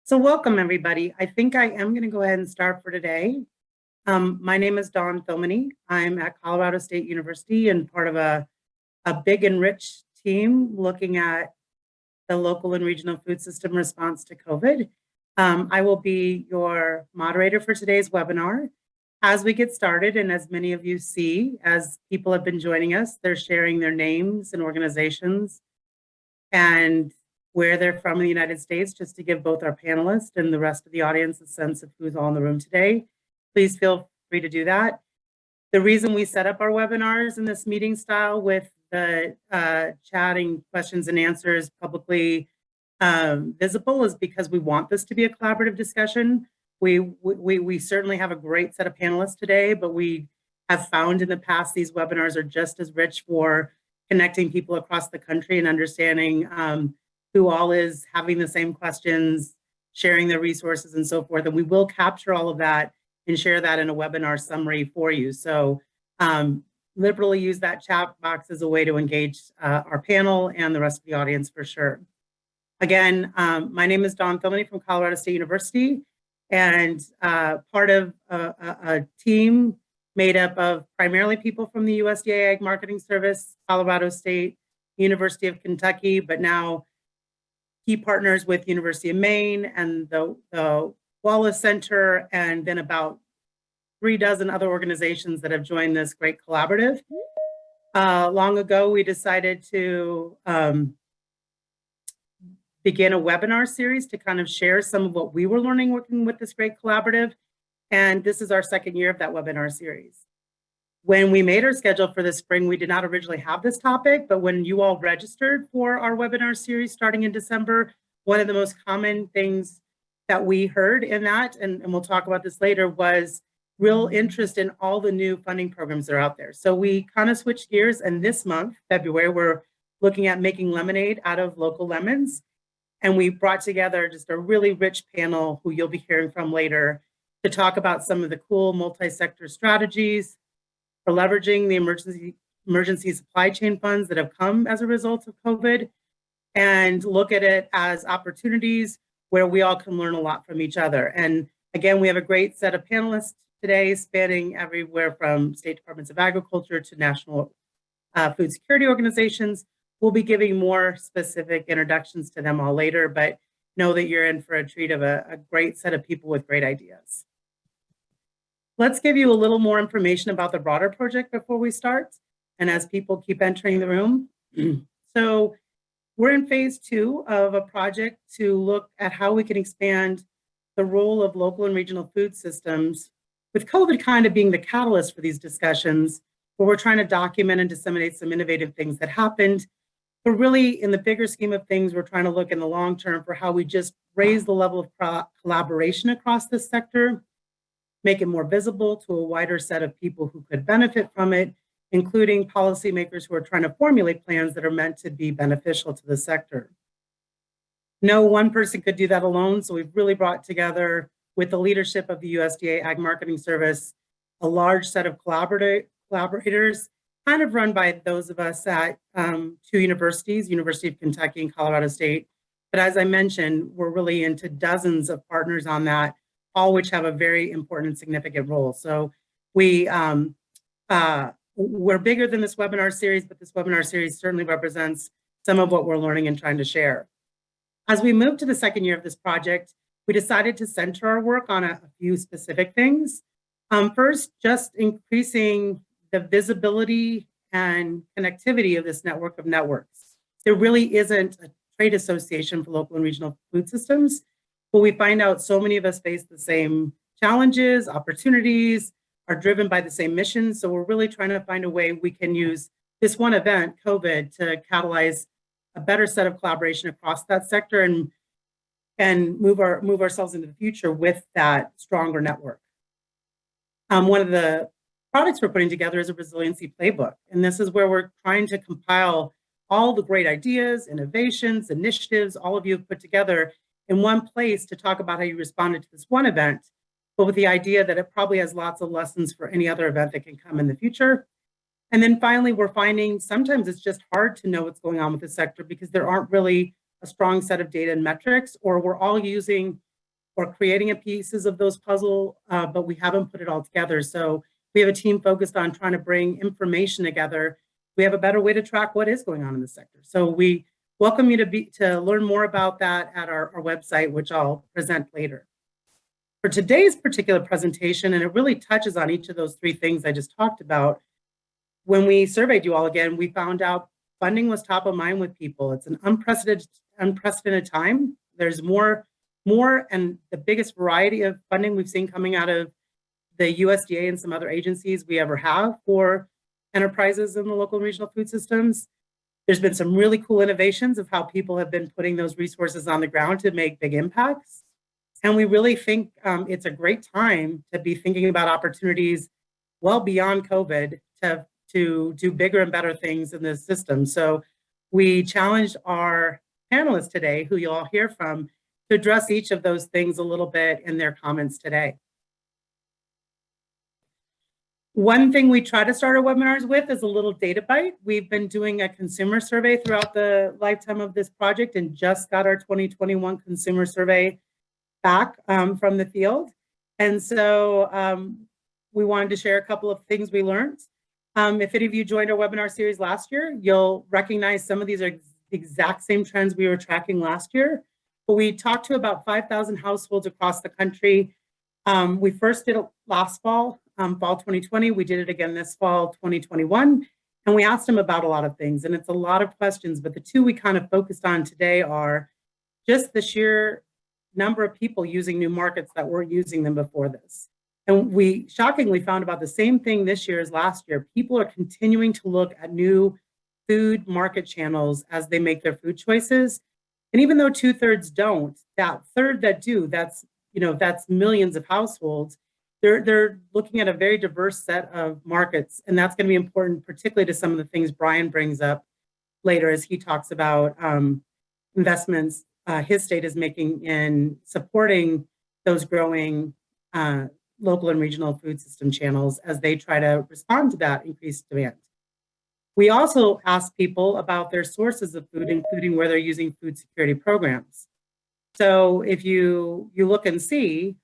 So welcome, everybody. I think I am going to go ahead and start for today. My name is Dawn Thomany. I'm at Colorado State University and part of a big and rich team looking at the local and regional food system response to COVID. I will be your moderator for today's webinar. As we get started, and as many of you see, as people have been joining us, they're sharing their names and organizations and where they're from in the United States, just to give both our panelists and the rest of the audience a sense of who's all in the room today. Please feel free to do that. The reason we set up our webinars in this meeting style with the chatting questions and answers publicly visible is because we want this to be a collaborative discussion. We certainly have a great set of panelists today, but we have found in the past these webinars are just as rich for connecting people across the country and understanding who all is having the same questions, sharing their resources and so forth. And we will capture all of that and share that in a webinar summary for you. So liberally use that chat box as a way to engage our panel and the rest of the audience for sure. Again, my name is Dawn Thomany from Colorado State University, and part of a team made up of primarily people from the USDA Ag Marketing Service, Colorado State, University of Kentucky, but now key partners with University of Maine and the Wallace Center, and then about 3 dozen other organizations that have joined this great collaborative. Long ago, we decided to begin a webinar series to kind of share some of what we were learning working with this great collaborative. And this is our second year of that webinar series. When we made our schedule for the spring, we did not originally have this topic, but when you all registered for our webinar series starting in December, one of the most common things that we heard in that, and we'll talk about this later, was real interest in all the new funding programs that are out there. So we kind of switched gears, and this month, February, we're looking at making lemonade out of local lemons. And we brought together just a really rich panel who you'll be hearing from later to talk about some of the cool multi-sector strategies for leveraging the emergency supply chain funds that have come as a result of COVID, and look at it as opportunities where we all can learn a lot from each other. And again, we have a great set of panelists today spanning everywhere from state departments of agriculture to national food security organizations. We'll be giving more specific introductions to them all later, but know that you're in for a treat of a great set of people with great ideas. Let's give you a little more information about the broader project before we start, and as people keep entering the room. So we're in phase 2 of a project to look at how we can expand the role of local and regional food systems, with COVID kind of being the catalyst for these discussions, where we're trying to document and disseminate some innovative things that happened. But really, in the bigger scheme of things, we're trying to look in the long term for how we just raise the level of collaboration across this sector, make it more visible to a wider set of people who could benefit from it, including policymakers who are trying to formulate plans that are meant to be beneficial to the sector. No one person could do that alone, so we've really brought together, with the leadership of the USDA Ag Marketing Service, a large set of collaborators, kind of run by those of us at 2 universities, University of Kentucky and Colorado State. But as I mentioned, we're really into dozens of partners on that, all which have a very important and significant role. So we're bigger than this webinar series, but this webinar series certainly represents some of what we're learning and trying to share. As we move to the second year of this project, we decided to center our work on a few specific things. First, just increasing the visibility and connectivity of this network of networks. There really isn't a trade association for local and regional food systems, but we find out so many of us face the same challenges, opportunities, are driven by the same mission. So we're really trying to find a way we can use this one event, COVID, to catalyze a better set of collaboration across that sector and move ourselves into the future with that stronger network. One of the products we're putting together is a resiliency playbook. And this is where we're trying to compile all the great ideas, innovations, initiatives, all of you have put together in one place to talk about how you responded to this one event, but with the idea that it probably has lots of lessons for any other event that can come in the future. And then finally, we're finding sometimes it's just hard to know what's going on with the sector because there aren't really a strong set of data and metrics, or we're all using or creating pieces of those puzzle, but we haven't put it all together. So we have a team focused on trying to bring information together. We have a better way to track what is going on in the sector. So we welcome you to learn more about that at our website, which I'll present later. For today's particular presentation, and it really touches on each of those three things I just talked about, when we surveyed you all again, we found out funding was top of mind with people. It's an unprecedented time. There's more and the biggest variety of funding we've seen coming out of the USDA and some other agencies we ever have for enterprises in the local and regional food systems. There's been some really cool innovations of how people have been putting those resources on the ground to make big impacts. And we really think it's a great time to be thinking about opportunities well beyond COVID to do bigger and better things in this system. So we challenged our panelists today, who you'll all hear from, to address each of those things a little bit in their comments today. One thing we try to start our webinars with is a little data bite. We've been doing a consumer survey throughout the lifetime of this project and just got our 2021 consumer survey back from the field. And so we wanted to share a couple of things we learned. If any of you joined our webinar series last year, you'll recognize some of these are the exact same trends we were tracking last year. But we talked to about 5,000 households across the country. We first did it last fall, fall 2020. We did it again this fall, 2021. And we asked them about a lot of things. And it's a lot of questions, but the two we kind of focused on today are just the sheer number of people using new markets that weren't using them before this. And we shockingly found about the same thing this year as last year. People are continuing to look at new food market channels as they make their food choices. And even though 2/3 don't, that third that do, that's millions of households, they're looking at a very diverse set of markets. And that's going to be important, particularly to some of the things Brian brings up later as he talks about investments his state is making in supporting those growing local and regional food system channels as they try to respond to that increased demand. We also asked people about their sources of food, including where they're using food security programs. So if you look and see,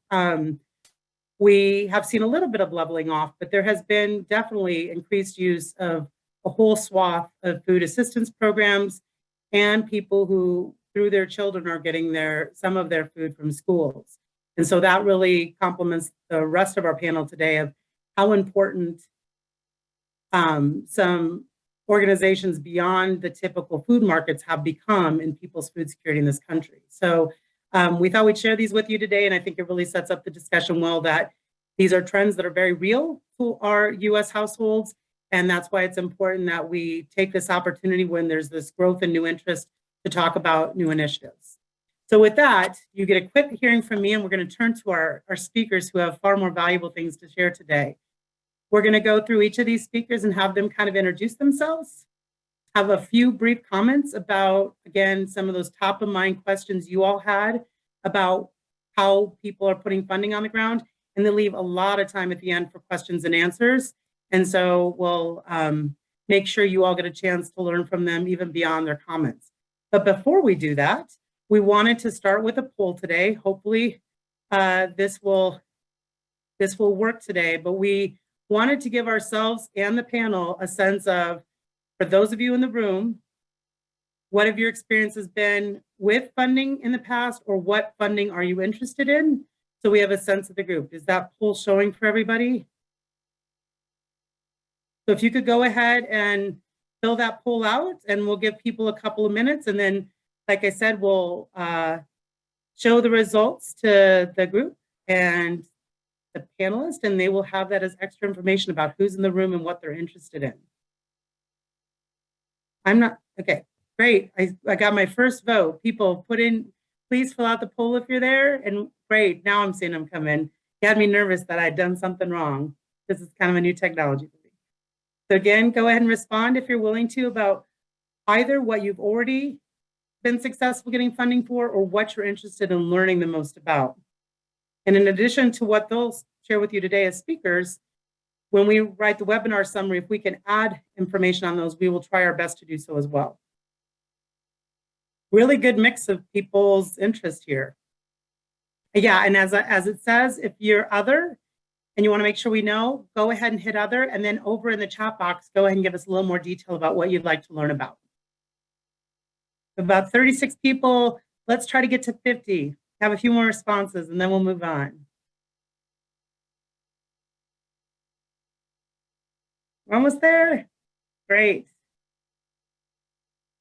we have seen a little bit of leveling off, but there has been definitely increased use of a whole swath of food assistance programs and people who, through their children, are getting some of their food from schools. And so that really complements the rest of our panel today of how important some organizations beyond the typical food markets have become in people's food security in this country. So we thought we'd share these with you today, and I think it really sets up the discussion well that these are trends that are very real to our US households, and that's why it's important that we take this opportunity when there's this growth and new interest to talk about new initiatives. So with that, you get a quick hearing from me, and we're going to turn to our speakers who have far more valuable things to share today. We're going to go through each of these speakers and have them kind of introduce themselves, have a few brief comments about, again, some of those top of mind questions you all had about how people are putting funding on the ground, and then leave a lot of time at the end for questions and answers. And so we'll make sure you all get a chance to learn from them even beyond their comments. But before we do that, we wanted to start with a poll today. Hopefully this will work today, but we wanted to give ourselves and the panel a sense of, for those of you in the room, what have your experiences been with funding in the past, or what funding are you interested in? So we have a sense of the group. Is that poll showing for everybody? So if you could go ahead and fill that poll out, and we'll give people a couple of minutes, and then, like I said, we'll show the results to the group and the panelists, and they will have that as extra information about who's in the room and what they're interested in. Okay, great. I got my first vote. People please fill out the poll if you're there, and great, now I'm seeing them come in. You had me nervous that I'd done something wrong. This is kind of a new technology for me. So again, go ahead and respond if you're willing to about either what you've already been successful getting funding for or what you're interested in learning the most about. And in addition to what they'll share with you today as speakers, when we write the webinar summary, if we can add information on those, we will try our best to do so as well. Really good mix of people's interest here. Yeah, and as it says, if you're other and you want to make sure we know, go ahead and hit other, and then over in the chat box, go ahead and give us a little more detail about what you'd like to learn about. About 36 people. Let's try to get to 50. Have a few more responses, and then we'll move on. We're almost there. Great.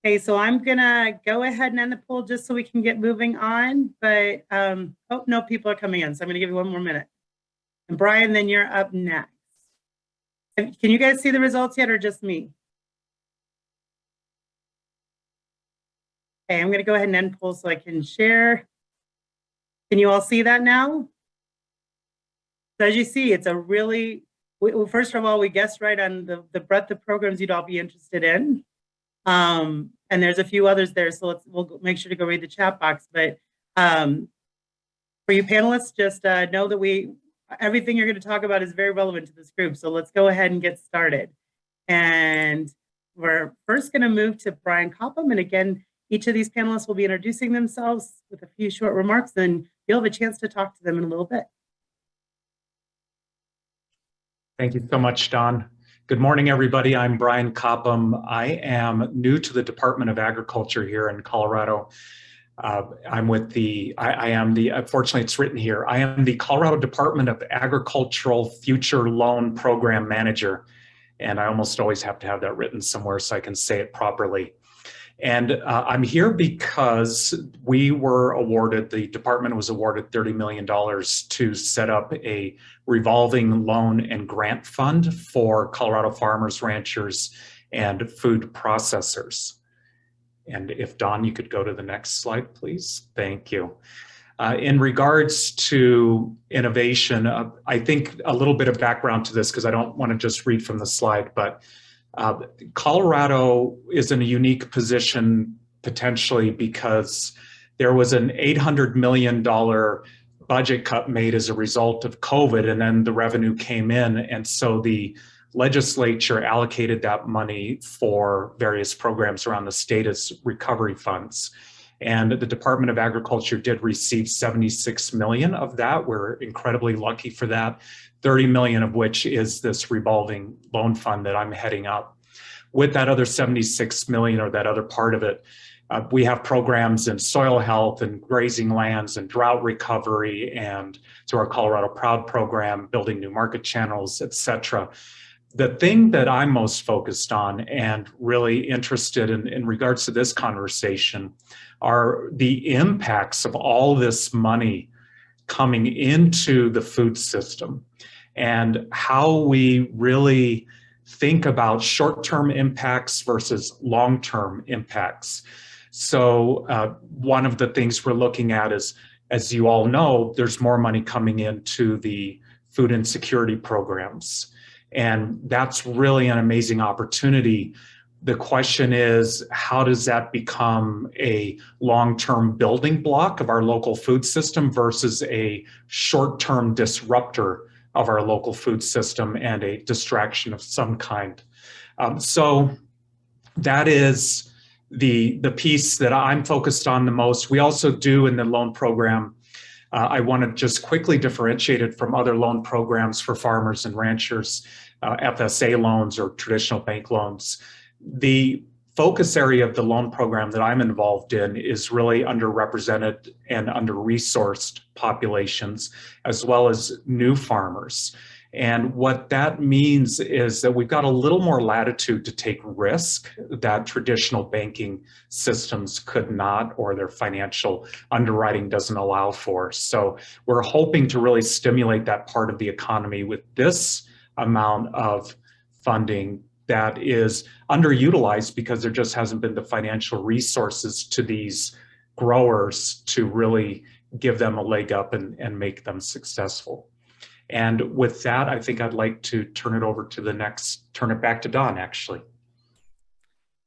Okay, so I'm gonna go ahead and end the poll just so we can get moving on, but oh, no, people are coming in, so I'm gonna give you one more minute. And Brian, then you're up next. Can you guys see the results yet or just me? Okay, I'm gonna go ahead and end poll so I can share. Can you all see that now? So as you see, it's a really, first of all, we guessed right on the breadth of programs you'd all be interested in. And there's a few others there, so we'll make sure to go read the chat box. But for you panelists, just know that everything you're going to talk about is very relevant to this group. So let's go ahead and get started. And we're first going to move to Brian Copham. And again, each of these panelists will be introducing themselves with a few short remarks, and you'll have a chance to talk to them in a little bit. Thank you so much, Dawn. Good morning, everybody. I'm Brian Copham. I am new to the Department of Agriculture here in Colorado. Unfortunately, it's written here, I am the Colorado Department of Agricultural Future Loan Program Manager. And I almost always have to have that written somewhere so I can say it properly. And I'm here because the department was awarded $30 million to set up a revolving loan and grant fund for Colorado farmers, ranchers, and food processors. And if Dawn, you could go to the next slide, please. Thank you. In regards to innovation, I think a little bit of background to this, because I don't want to just read from the slide, but Colorado is in a unique position potentially because there was an $800 million budget cut made as a result of COVID, and then the revenue came in. And so the legislature allocated that money for various programs around the state as recovery funds. And the Department of Agriculture did receive 76 million of that. We're incredibly lucky for that. 30 million of which is this revolving loan fund that I'm heading up. With that other 76 million, or that other part of it, we have programs in soil health and grazing lands and drought recovery, and through our Colorado Proud program, building new market channels, et cetera. The thing that I'm most focused on and really interested in regards to this conversation are the impacts of all this money coming into the food system, and how we really think about short-term impacts versus long-term impacts. So one of the things we're looking at is, as you all know, there's more money coming into the food insecurity programs. And that's really an amazing opportunity. The question is, how does that become a long-term building block of our local food system versus a short-term disruptor of our local food system and a distraction of some kind? So that is the piece that I'm focused on the most. We also do in the loan program, I want to just quickly differentiate it from other loan programs for farmers and ranchers, FSA loans or traditional bank loans. The focus area of the loan program that I'm involved in is really underrepresented and under-resourced populations, as well as new farmers. And what that means is that we've got a little more latitude to take risk that traditional banking systems could not, or their financial underwriting doesn't allow for. So we're hoping to really stimulate that part of the economy with this amount of funding that is underutilized because there just hasn't been the financial resources to these growers to really give them a leg up and make them successful. And with that, I think I'd like to turn it back to Dawn, actually.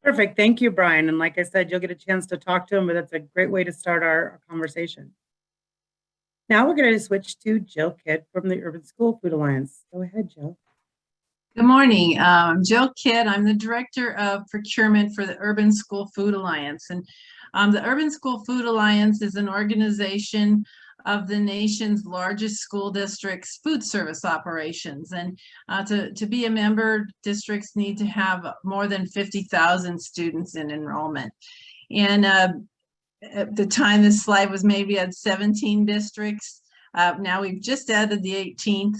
Perfect. Thank you, Brian. And like I said, you'll get a chance to talk to him, but that's a great way to start our conversation. Now we're going to switch to Jill Kidd from the Urban School Food Alliance. Go ahead, Jill. Good morning. I'm Jill Kidd. I'm the Director of Procurement for the Urban School Food Alliance. And the Urban School Food Alliance is an organization of the nation's largest school districts' food service operations. And to be a member, districts need to have more than 50,000 students in enrollment. And at the time this slide was made, we had 17 districts. Now we've just added the 18th.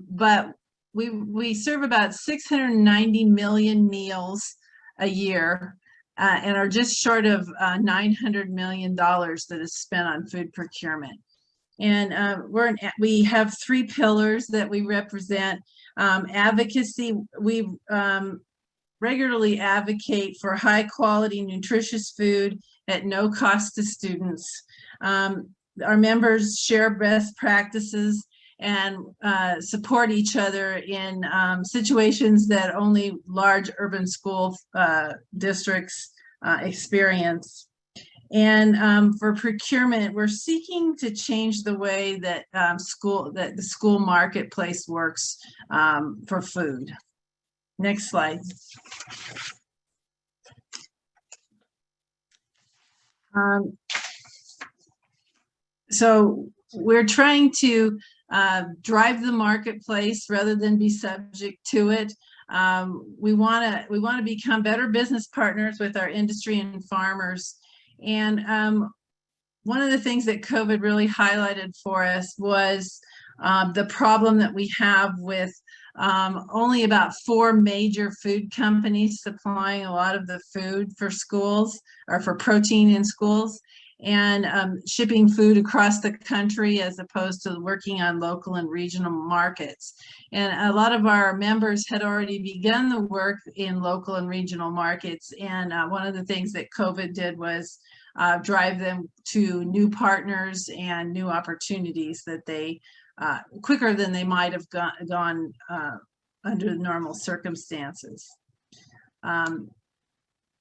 But we serve about 690 million meals a year and are just short of $900 million that is spent on food procurement. And we have three pillars that we represent. Advocacy, we regularly advocate for high quality, nutritious food at no cost to students. Our members share best practices and support each other in situations that only large urban school districts experience. And for procurement, we're seeking to change the way that the school marketplace works for food. Next slide. So we're trying to drive the marketplace rather than be subject to it. We want to become better business partners with our industry and farmers. And one of the things that COVID really highlighted for us was the problem that we have with only about 4 major food companies supplying a lot of the food for schools or for protein in schools, and shipping food across the country as opposed to working on local and regional markets. And a lot of our members had already begun the work in local and regional markets. And one of the things that COVID did was drive them to new partners and new opportunities that they quicker than they might have gone under normal circumstances.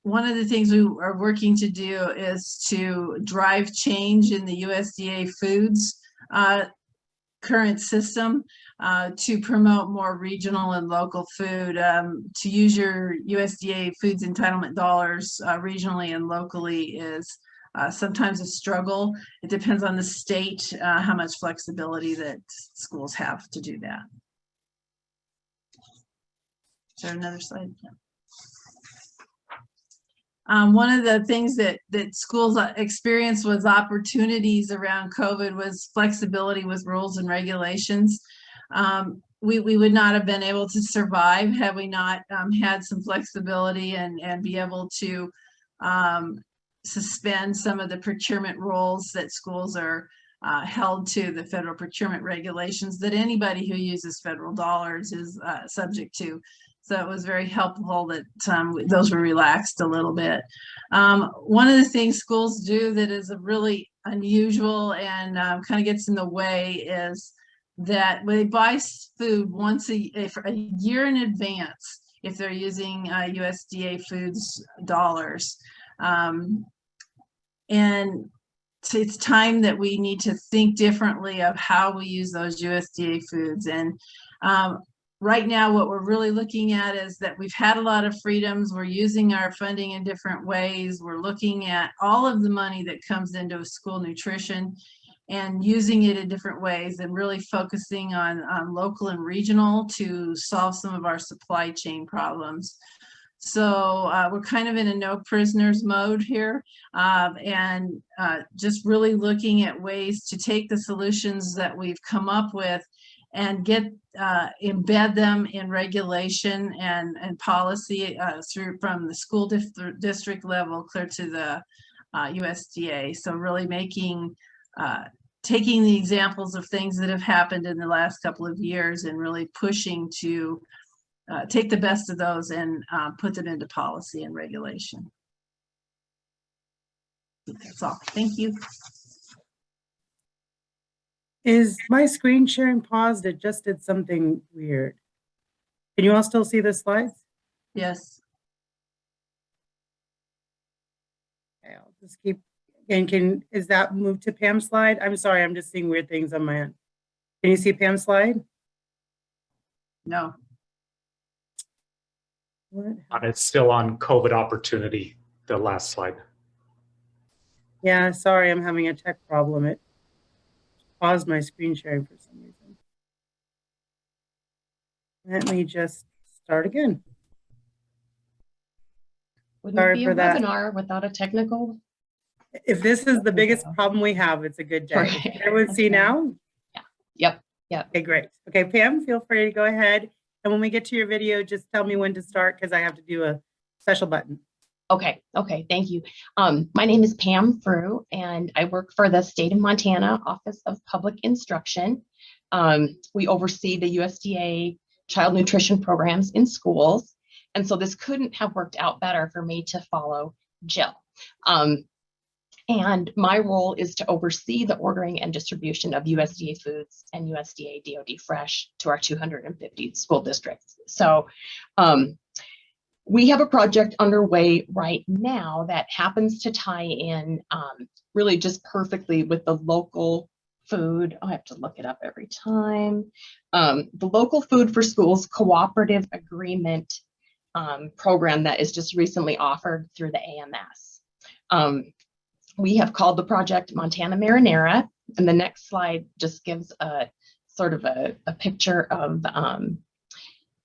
One of the things we are working to do is to drive change in the USDA Foods current system to promote more regional and local food. To use your USDA Foods entitlement dollars regionally and locally is sometimes a struggle. It depends on the state, how much flexibility that schools have to do that. Is there another slide? Yeah. One of the things that schools experienced was opportunities around COVID was flexibility with rules and regulations. We would not have been able to survive had we not had some flexibility and be able to suspend some of the procurement rules that schools are held to, the federal procurement regulations that anybody who uses federal dollars is subject to. So it was very helpful that those were relaxed a little bit. One of the things schools do that is a really unusual and kind of gets in the way is that when they buy food once a year in advance, if they're using USDA Foods dollars. And so it's time that we need to think differently of how we use those USDA foods. And right now, what we're really looking at is that we've had a lot of freedoms. We're using our funding in different ways. We're looking at all of the money that comes into school nutrition and using it in different ways and really focusing on local and regional to solve some of our supply chain problems. So we're kind of in a no prisoners mode here and just really looking at ways to take the solutions that we've come up with and embed them in regulation and policy from the school district level clear to the USDA. So really taking the examples of things that have happened in the last couple of years and really pushing to take the best of those and put them into policy and regulation. That's all. Thank you. Is my screen sharing paused? It just did something weird. Can you all still see the slides? Yes. Okay, I'll just keep, and is that moved to Pam's slide? I'm sorry, I'm just seeing weird things on my end. Can you see Pam's slide? No. What? It's still on COVID opportunity, the last slide. Yeah, sorry, I'm having a tech problem. It paused my screen sharing for some reason. Let me just start again. Wouldn't Sorry it be for a that. webinar without a technical? If this is the biggest problem we have, it's a good day. Right. Everyone see now? Yep. Okay, great. Okay, Pam, feel free to go ahead. And when we get to your video, just tell me when to start because I have to do a special button. Okay. Thank you. My name is Pam Frew, and I work for the State of Montana Office of Public Instruction. We oversee the USDA child nutrition programs in schools. And so this couldn't have worked out better for me to follow Jill. And my role is to oversee the ordering and distribution of USDA foods and USDA DoD Fresh to our 250 school districts. So we have a project underway right now that happens to tie in really just perfectly with the local food. I have to look it up every time. The Local Food for Schools Cooperative Agreement program that is just recently offered through the AMS. We have called the project Montana Marinara, and the next slide just gives a sort of a picture of,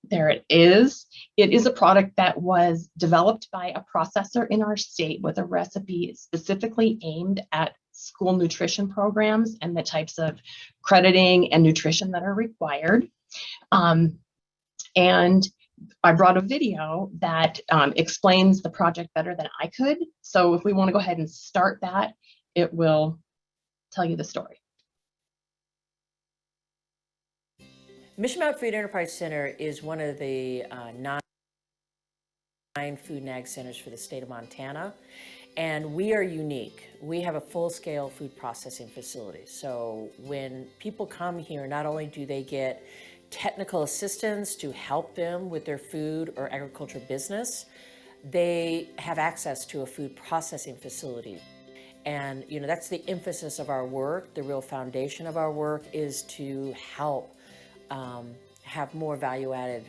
there it is. It is a product that was developed by a processor in our state with a recipe specifically aimed at school nutrition programs and the types of crediting and nutrition that are required. And I brought a video that explains the project better than I could. So if we want to go ahead and start that, it will tell you the story. Mission Mountain Food Enterprise Center is one of the 9 food and ag centers for the state of Montana. And we are unique. We have a full-scale food processing facility. So when people come here, not only do they get technical assistance to help them with their food or agriculture business, they have access to a food processing facility. And that's the emphasis of our work. The real foundation of our work is to help have more value-added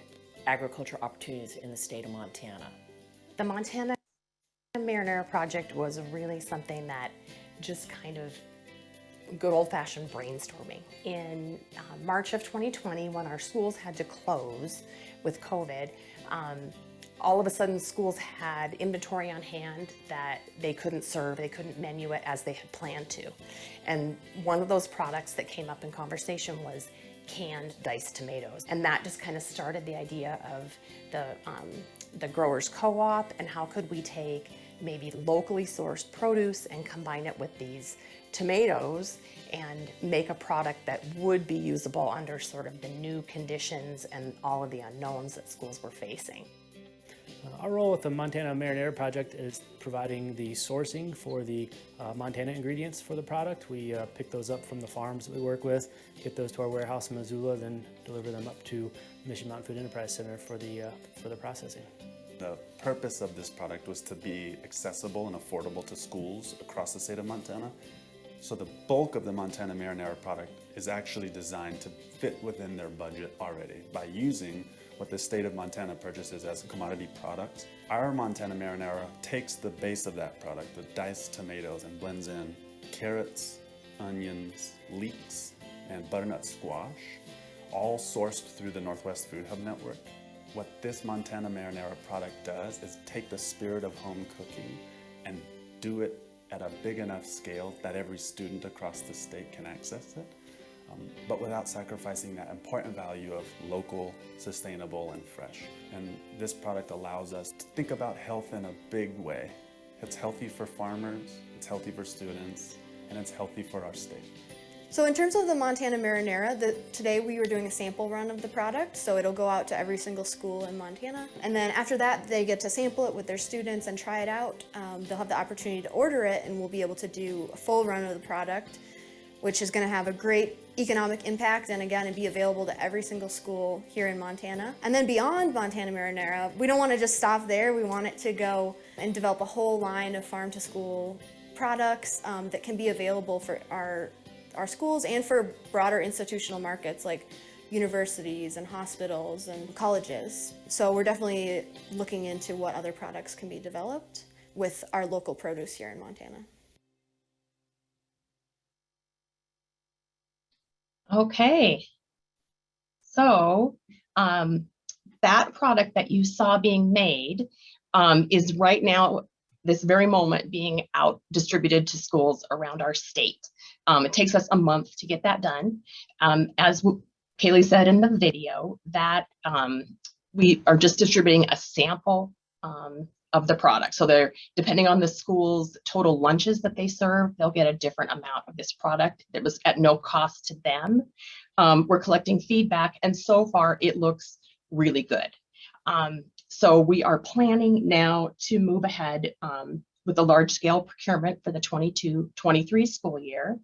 agriculture opportunities in the state of Montana. The Montana Marinara project was really something that just kind of good old-fashioned brainstorming. In March of 2020, when our schools had to close with COVID, all of a sudden schools had inventory on hand that they couldn't serve, they couldn't menu it as they had planned to. And one of those products that came up in conversation was canned diced tomatoes. And that just kind of started the idea of the growers co-op and how could we take maybe locally sourced produce and combine it with these tomatoes and make a product that would be usable under sort of the new conditions and all of the unknowns that schools were facing. Our role with the Montana Marinara project is providing the sourcing for the Montana ingredients for the product. We pick those up from the farms that we work with, get those to our warehouse in Missoula, then deliver them up to Mission Mountain Food Enterprise Center for the processing. The purpose of this product was to be accessible and affordable to schools across the state of Montana. So the bulk of the Montana Marinara product is actually designed to fit within their budget already by using what the state of Montana purchases as a commodity product. Our Montana Marinara takes the base of that product, the diced tomatoes, and blends in carrots, onions, leeks, and butternut squash, all sourced through the Northwest Food Hub Network. What this Montana Marinara product does is take the spirit of home cooking and do it at a big enough scale that every student across the state can access it, but without sacrificing that important value of local, sustainable, and fresh. And this product allows us to think about health in a big way. It's healthy for farmers, it's healthy for students, and it's healthy for our state. So in terms of the Montana Marinara, today we were doing a sample run of the product, so it'll go out to every single school in Montana. And then after that, they get to sample it with their students and try it out. They'll have the opportunity to order it, and we'll be able to do a full run of the product, which is going to have a great economic impact and again, be available to every single school here in Montana. And then beyond Montana Marinara, we don't want to just stop there. We want it to go and develop a whole line of farm to school products that can be available for our schools and for broader institutional markets like universities and hospitals and colleges. So we're definitely looking into what other products can be developed with our local produce here in Montana. Okay. So that product that you saw being made is right now, this very moment, being out distributed to schools around our state. It takes us a month to get that done. As Kaylee said in the video, that we are just distributing a sample of the product. So they're, depending on the school's total lunches that they serve, they'll get a different amount of this product. It was at no cost to them. We're collecting feedback, and so far it looks really good. So we are planning now to move ahead with a large-scale procurement for the 22-23 school year.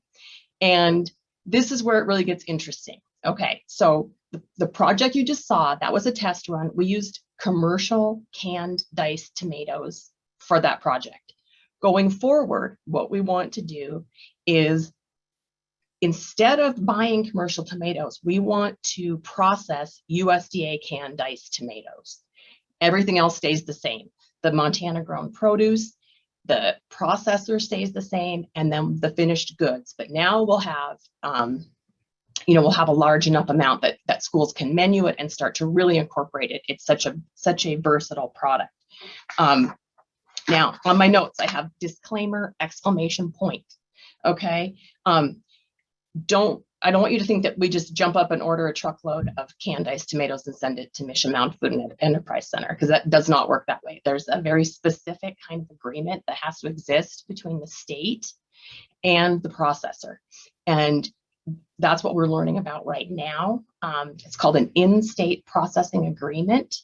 And this is where it really gets interesting. Okay, so the project you just saw, that was a test run. We used commercial canned diced tomatoes for that project. Going forward, what we want to do is, instead of buying commercial tomatoes, we want to process USDA canned diced tomatoes. Everything else stays the same. The Montana grown produce, the processor stays the same, and then the finished goods. But now we'll have, we'll have a large enough amount that schools can menu it and start to really incorporate it. It's such a versatile product. Now on my notes, I have disclaimer, exclamation point. Okay. I don't want you to think that we just jump up and order a truckload of canned diced tomatoes and send it to Mission Mountain Food and Enterprise Center, because that does not work that way. There's a very specific kind of agreement that has to exist between the state and the processor. And that's what we're learning about right now. It's called an in-state processing agreement.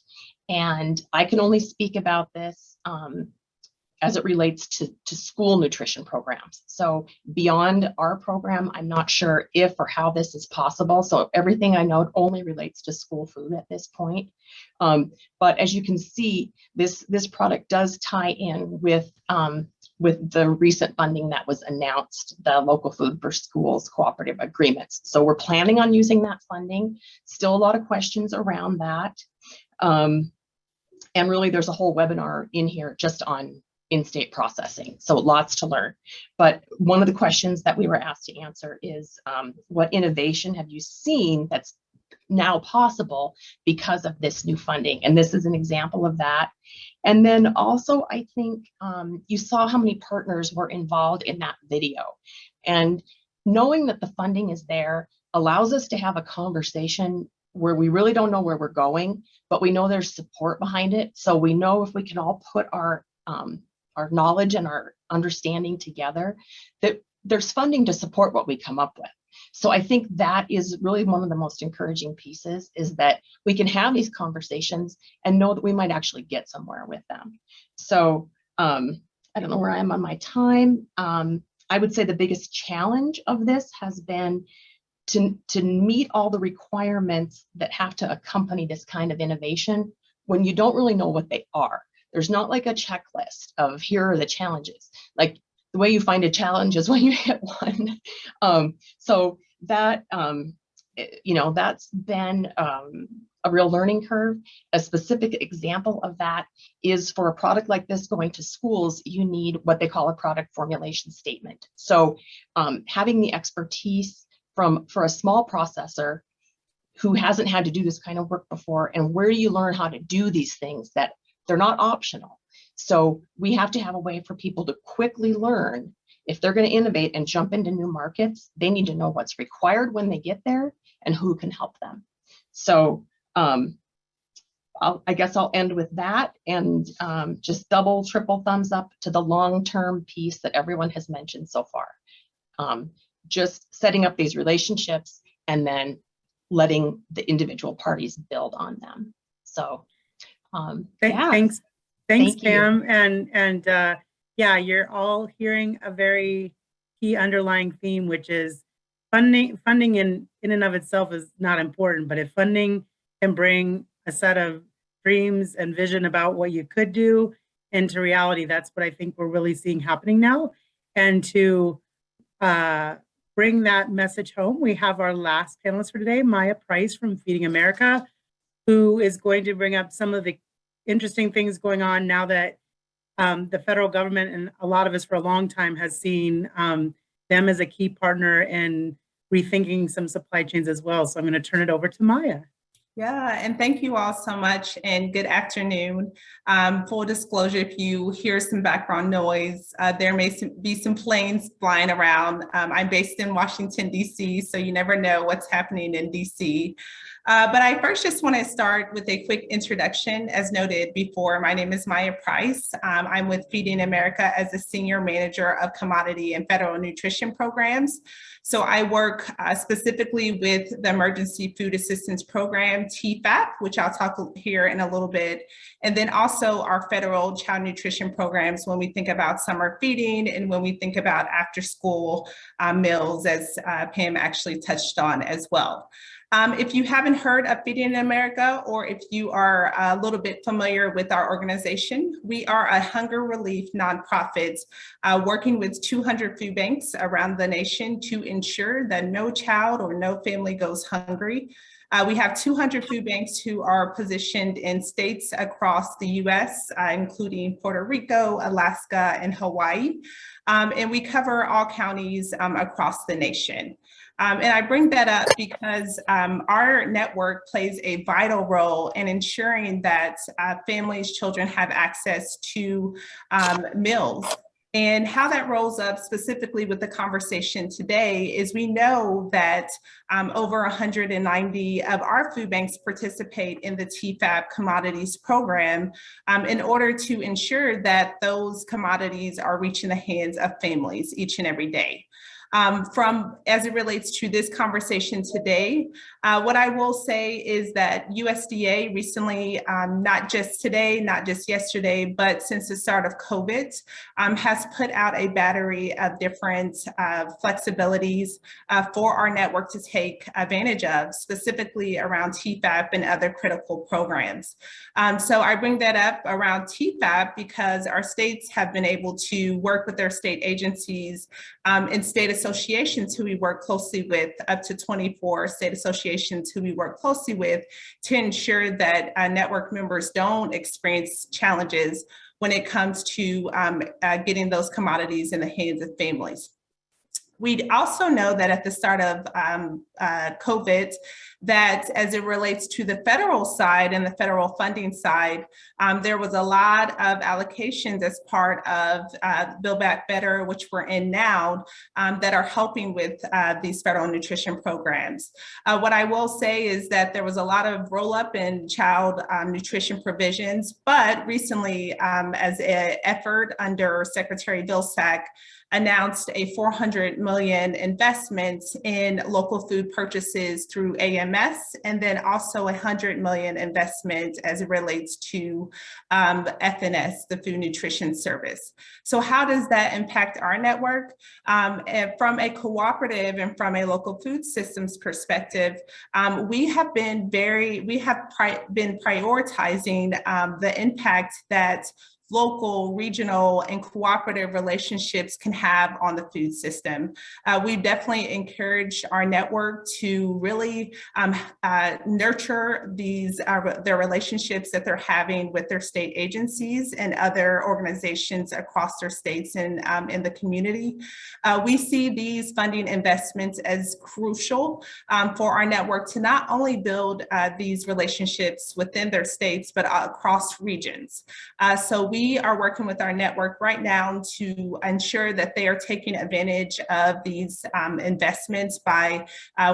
And I can only speak about this as it relates to school nutrition programs. So beyond our program, I'm not sure if or how this is possible. So everything I know only relates to school food at this point. But as you can see, this product does tie in with the recent funding that was announced, the Local Food for Schools cooperative agreements. So we're planning on using that funding. Still a lot of questions around that. And really, there's a whole webinar in here just on in-state processing. So lots to learn. But one of the questions that we were asked to answer is, what innovation have you seen that's now possible because of this new funding? And this is an example of that. And then also, I think you saw how many partners were involved in that video. And knowing that the funding is there allows us to have a conversation where we really don't know where we're going, but we know there's support behind it. So we know if we can all put our knowledge and our understanding together, that there's funding to support what we come up with. So I think that is really one of the most encouraging pieces, is that we can have these conversations and know that we might actually get somewhere with them. So I don't know where I am on my time. I would say the biggest challenge of this has been to meet all the requirements that have to accompany this kind of innovation when you don't really know what they are. There's not like a checklist of here are the challenges. Like the way you find a challenge is when you hit one. So that, that's been a real learning curve. A specific example of that is, for a product like this going to schools, you need what they call a product formulation statement. So having the expertise for a small processor who hasn't had to do this kind of work before, and where do you learn how to do these things that they're not optional. So we have to have a way for people to quickly learn. If they're going to innovate and jump into new markets, they need to know what's required when they get there and who can help them. So I guess I'll end with that, and just double, triple thumbs up to the long-term piece that everyone has mentioned so far. Just setting up these relationships and then letting the individual parties build on them. So yeah. Thanks, Thank Pam. And yeah, you're all hearing a very key underlying theme, which is funding in and of itself is not important, but if funding can bring a set of dreams and vision about what you could do into reality, that's what I think we're really seeing happening now. And to bring that message home, we have our last panelist for today, Maya Price from Feeding America, who is going to bring up some of the interesting things going on now that the federal government and a lot of us for a long time has seen them as a key partner in rethinking some supply chains as well. So I'm going to turn it over to Maya. Yeah, and thank you all so much and good afternoon. Full disclosure, if you hear some background noise, there may be some planes flying around. I'm based in Washington, D.C., so you never know what's happening in D.C. But I first just want to start with a quick introduction. As noted before, my name is Maya Price. I'm with Feeding America as a Senior Manager of Commodity and Federal Nutrition Programs. So I work specifically with the Emergency Food Assistance Program, TFAP, which I'll talk here in a little bit, and then also our federal child nutrition programs when we think about summer feeding and when we think about after school meals, as Pam actually touched on as well. If you haven't heard of Feeding America, or if you are a little bit familiar with our organization, we are a hunger relief nonprofit working with 200 food banks around the nation to ensure that no child or no family goes hungry. We have 200 food banks who are positioned in states across the US, including Puerto Rico, Alaska, and Hawaii. And we cover all counties across the nation. And I bring that up because our network plays a vital role in ensuring that families, children have access to meals. And how that rolls up specifically with the conversation today is we know that over 190 of our food banks participate in the TFAP commodities program in order to ensure that those commodities are reaching the hands of families each and every day. As it relates to this conversation today, what I will say is that USDA recently, not just today, not just yesterday, but since the start of COVID, has put out a battery of different flexibilities for our network to take advantage of, specifically around TFAP and other critical programs. So I bring that up around TFAP because our states have been able to work with their state agencies and state associations who we work closely with, up to 24 state associations who we work closely with, to ensure that network members don't experience challenges when it comes to getting those commodities in the hands of families. We also know that at the start of COVID, that as it relates to the federal side and the federal funding side, there was a lot of allocations as part of Build Back Better, which we're in now, that are helping with these federal nutrition programs. What I will say is that there was a lot of roll up in child nutrition provisions, but recently, as an effort under Secretary Vilsack, announced a $400 million investment in local food purchases through AMS, and then also a $100 million investment as it relates to FNS, the Food Nutrition Service. So how does that impact our network? From a cooperative and from a local food systems perspective, we have been prioritizing the impact that local, regional, and cooperative relationships can have on the food system. We definitely encourage our network to really nurture their relationships that they're having with their state agencies and other organizations across their states and in the community. We see these funding investments as crucial for our network to not only build these relationships within their states, but across regions. So we are working with our network right now to ensure that they are taking advantage of these investments by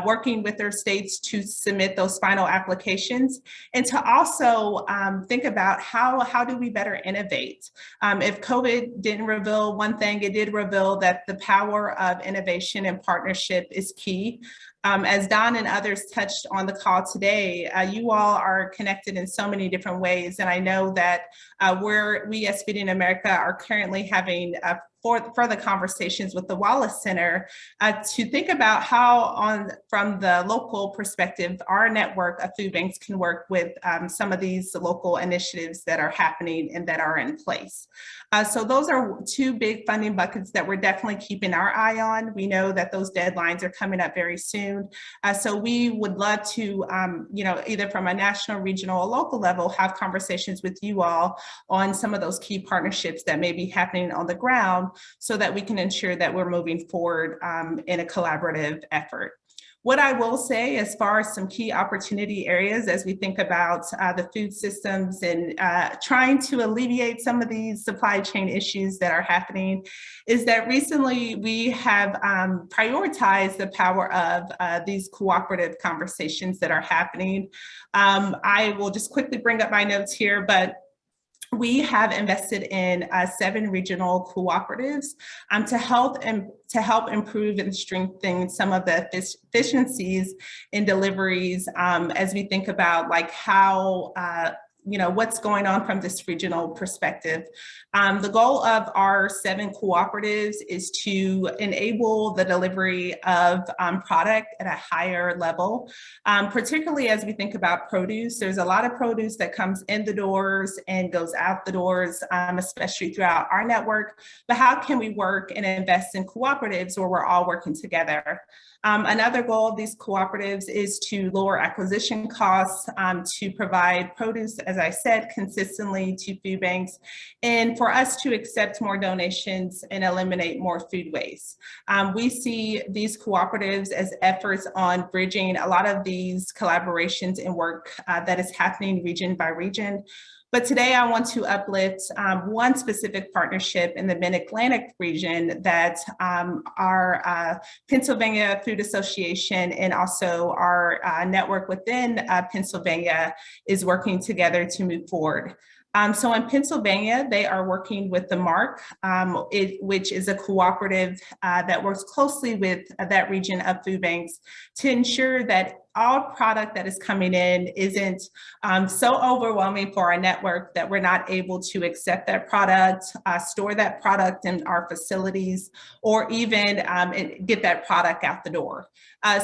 working with their states to submit those final applications, and to also think about how do we better innovate. If COVID didn't reveal one thing, it did reveal that the power of innovation and partnership is key. As Don and others touched on the call today, you all are connected in so many different ways. And I know that we as Feeding America are currently having further conversations with the Wallace Center to think about how from the local perspective, our network of food banks can work with some of these local initiatives that are happening and that are in place. So those are two big funding buckets that we're definitely keeping our eye on. We know that those deadlines are coming up very soon. So we would love to, either from a national, regional, or local level, have conversations with you all on some of those key partnerships that may be happening on the ground so that we can ensure that we're moving forward in a collaborative effort. What I will say as far as some key opportunity areas as we think about the food systems and trying to alleviate some of these supply chain issues that are happening is that recently we have prioritized the power of these cooperative conversations that are happening. I will just quickly bring up my notes here, but we have invested in 7 regional cooperatives to help improve and strengthen some of the efficiencies in deliveries as we think about like how what's going on from this regional perspective. The goal of our 7 cooperatives is to enable the delivery of product at a higher level, particularly as we think about produce. There's a lot of produce that comes in the doors and goes out the doors, especially throughout our network. But how can we work and invest in cooperatives where we're all working together? Another goal of these cooperatives is to lower acquisition costs, to provide produce, as I said, consistently to food banks, and for us to accept more donations and eliminate more food waste. We see these cooperatives as efforts on bridging a lot of these collaborations and work that is happening region by region. But today I want to uplift one specific partnership in the Mid-Atlantic region that our Pennsylvania Food Association and also our network within Pennsylvania is working together to move forward. So in Pennsylvania, they are working with the MARC, which is a cooperative that works closely with that region of food banks to ensure that all product that is coming in isn't so overwhelming for our network that we're not able to accept that product, store that product in our facilities, or even get that product out the door.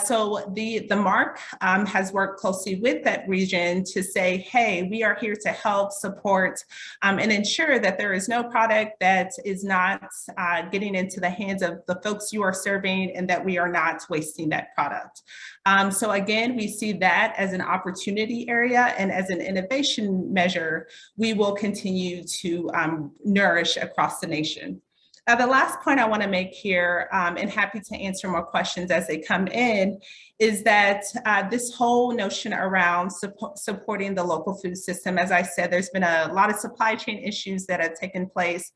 So the MARC has worked closely with that region to say, hey, we are here to help support and ensure that there is no product that is not getting into the hands of the folks you are serving and that we are not wasting that product. So again, we see that as an opportunity area, and as an innovation measure, we will continue to nourish across the nation. The last point I want to make here, and happy to answer more questions as they come in, is that this whole notion around supporting the local food system, as I said, there's been a lot of supply chain issues that have taken place.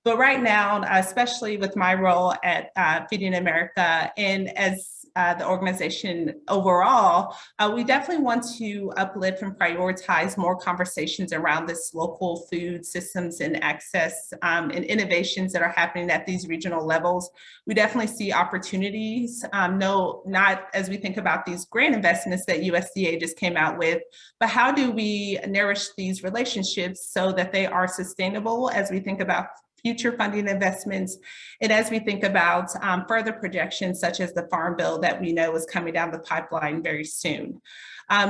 But right now, especially with my role at Feeding America and as the organization overall, we definitely want to uplift and prioritize more conversations around this local food systems and access and innovations that are happening at these regional levels. We definitely see opportunities, not as we think about these grant investments that USDA just came out with, but how do we nourish these relationships so that they are sustainable as we think about future funding investments, and as we think about further projections such as the Farm Bill that we know is coming down the pipeline very soon.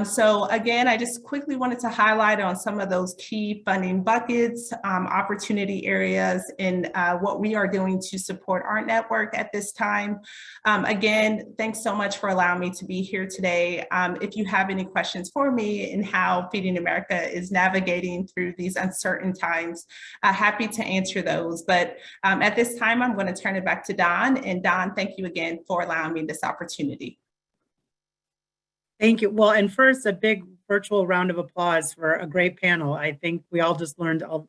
So again, I just quickly wanted to highlight on some of those key funding buckets, opportunity areas, and what we are doing to support our network at this time. Again, thanks so much for allowing me to be here today. If you have any questions for me in how Feeding America is navigating through these uncertain times, happy to answer those. But at this time, I'm going to turn it back to Don. And Don, thank you again for allowing me this opportunity. Thank you. Well, and first, a big virtual round of applause for a great panel. I think we all just learned a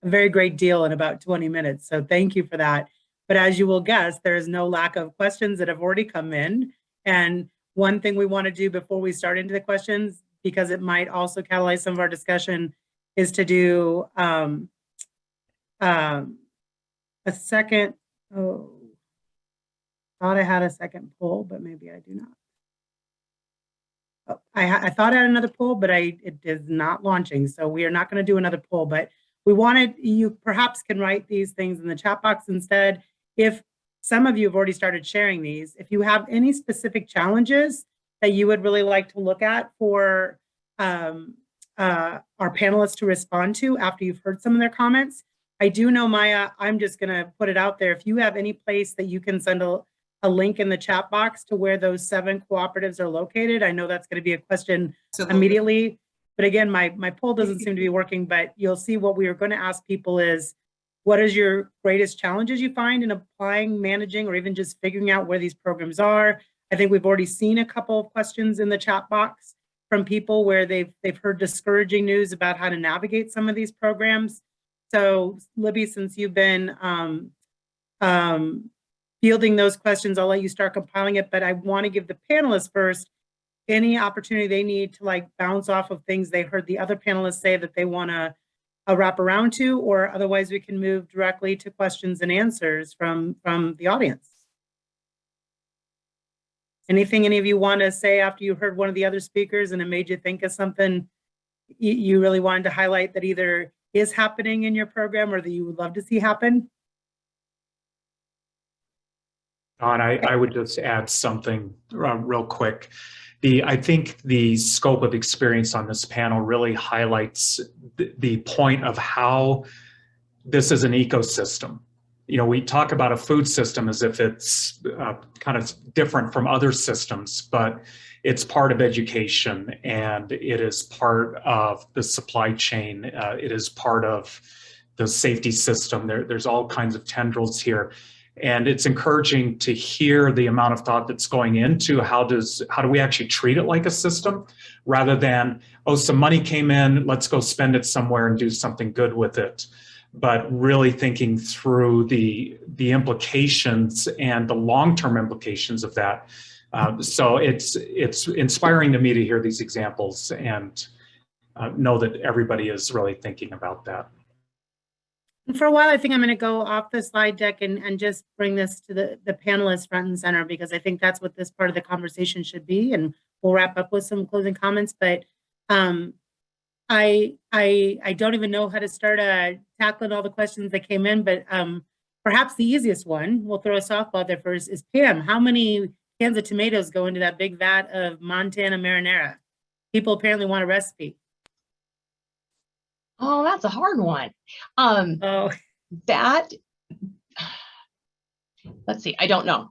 very great deal in about 20 minutes. So thank you for that. But as you will guess, there is no lack of questions that have already come in. And one thing we want to do before we start into the questions, because it might also catalyze some of our discussion, is to do a second, thought I had a second poll, but maybe I do not. I thought I had another poll, but it is not launching. So we are not going to do another poll, but we wanted, you perhaps can write these things in the chat box instead. If some of you have already started sharing these, if you have any specific challenges that you would really like to look at for our panelists to respond to after you've heard some of their comments, I do know, Maya, I'm just going to put it out there. If you have any place that you can send a link in the chat box to where those 7 cooperatives are located, I know that's going to be a question immediately. But again, my poll doesn't seem to be working, but you'll see what we are going to ask people is, what is your greatest challenges you find in applying, managing, or even just figuring out where these programs are? I think we've already seen a couple of questions in the chat box from people where they've heard discouraging news about how to navigate some of these programs. So Libby, since you've been fielding those questions, I'll let you start compiling it, but I want to give the panelists first any opportunity they need to like bounce off of things they heard the other panelists say that they want to wrap around to, or otherwise we can move directly to questions and answers from the audience. Anything any of you want to say after you heard one of the other speakers and it made you think of something you really wanted to highlight that either is happening in your program or that you would love to see happen? Don, I would just add something real quick. I think the scope of experience on this panel really highlights the point of how this is an ecosystem. You know, we talk about a food system as if it's kind of different from other systems, but it's part of education and it is part of the supply chain. It is part of the safety system. There's all kinds of tendrils here. And it's encouraging to hear the amount of thought that's going into how do we actually treat it like a system rather than, oh, some money came in, let's go spend it somewhere and do something good with it. But really thinking through the implications and the long-term implications of that. So it's inspiring to me to hear these examples and know that everybody is really thinking about that. And for a while, I think I'm going to go off the slide deck and just bring this to the panelists front and center, because I think that's what this part of the conversation should be. And we'll wrap up with some closing comments. But I don't even know how to start tackling all the questions that came in. But perhaps the easiest one, we'll throw a softball there first, is Pam. How many cans of tomatoes go into that big vat of Montana marinara? People apparently want a recipe. Oh, that's a hard one. That, let's see, I don't know.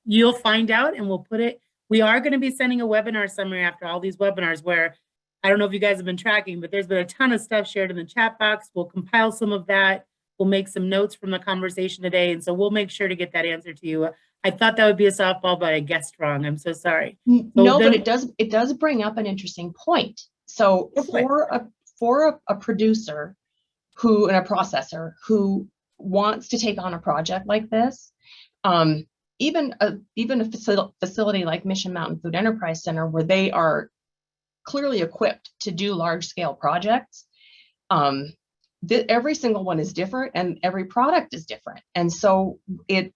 You'll find out and we'll put it, we are going to be sending a webinar summary after all these webinars where, I don't know if you guys have been tracking, but there's been a ton of stuff shared in the chat box. We'll compile some of that. We'll make some notes from the conversation today. And so we'll make sure to get that answer to you. I thought that would be a softball, but I guessed wrong. I'm so sorry. No, but it does bring up an interesting point. So for a producer and a processor who wants to take on a project like this, even a facility like Mission Mountain Food Enterprise Center, where they are clearly equipped to do large scale projects, every single one is different and every product is different. And so it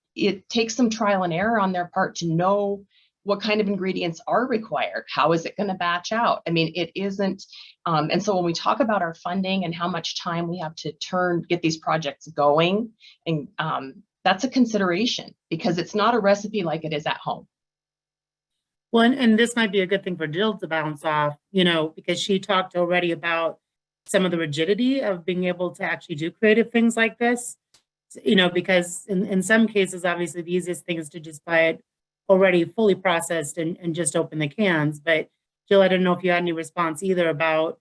takes some trial and error on their part to know what kind of ingredients are required. How is it going to batch out? I mean, it isn't. And so when we talk about our funding and how much time we have to get these projects going, and that's a consideration because it's not a recipe like it is at home. Well, and this might be a good thing for Jill to bounce off, you know, because she talked already about some of the rigidity of being able to actually do creative things like this, you know, because in some cases, obviously the easiest thing is to just buy it already fully processed and just open the cans. But Jill, I don't know if you had any response either about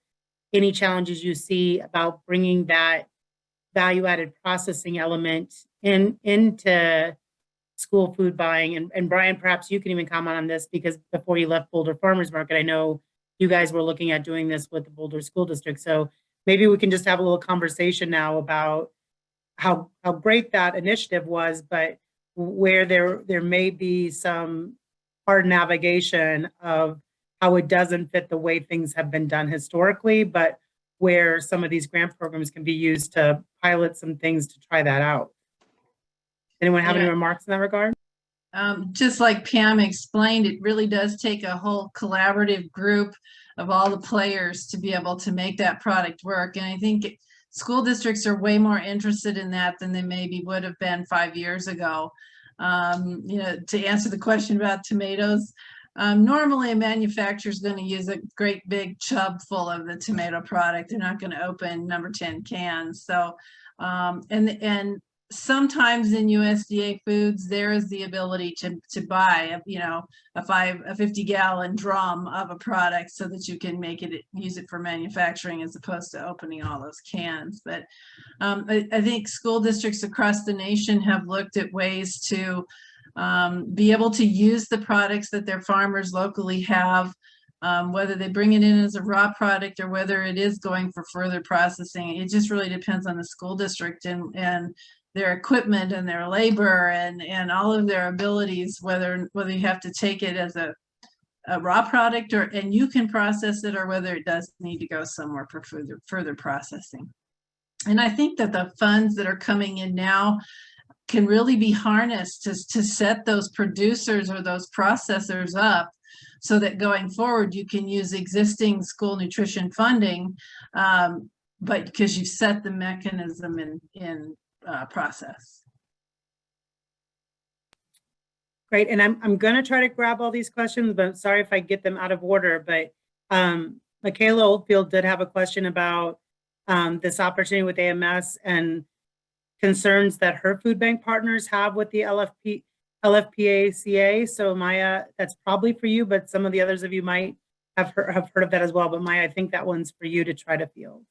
any challenges you see about bringing that value-added processing element into school food buying. And Brian, perhaps you can even comment on this, because before you left Boulder Farmers Market, I know you guys were looking at doing this with the Boulder School District. So maybe we can just have a little conversation now about how great that initiative was, but where there may be some hard navigation of how it doesn't fit the way things have been done historically, but where some of these grant programs can be used to pilot some things to try that out. Anyone have any remarks in that regard? Just like Pam explained, it really does take a whole collaborative group of all the players to be able to make that product work. And I think school districts are way more interested in that than they maybe would have been 5 years ago. To answer the question about tomatoes, normally a manufacturer is going to use a great big tub full of the tomato product. They're not going to open number 10 cans. So, and sometimes in USDA foods, there is the ability to buy, a 50-gallon drum of a product so that you can use it for manufacturing as opposed to opening all those cans. But I think school districts across the nation have looked at ways to be able to use the products that their farmers locally have, whether they bring it in as a raw product or whether it is going for further processing. It just really depends on the school district and their equipment and their labor and all of their abilities, whether you have to take it as a raw product and you can process it, or whether it does need to go somewhere for further processing. And I think that the funds that are coming in now can really be harnessed to set those producers or those processors up so that going forward you can use existing school nutrition funding, but because you've set the mechanism in process. Great, and I'm going to try to grab all these questions, but sorry if I get them out of order. But Michaela Oldfield did have a question about this opportunity with AMS and concerns that her food bank partners have with the LFPACA. So Maya, that's probably for you, but some of the others of you might have heard of that as well. But Maya, I think that one's for you to try to field.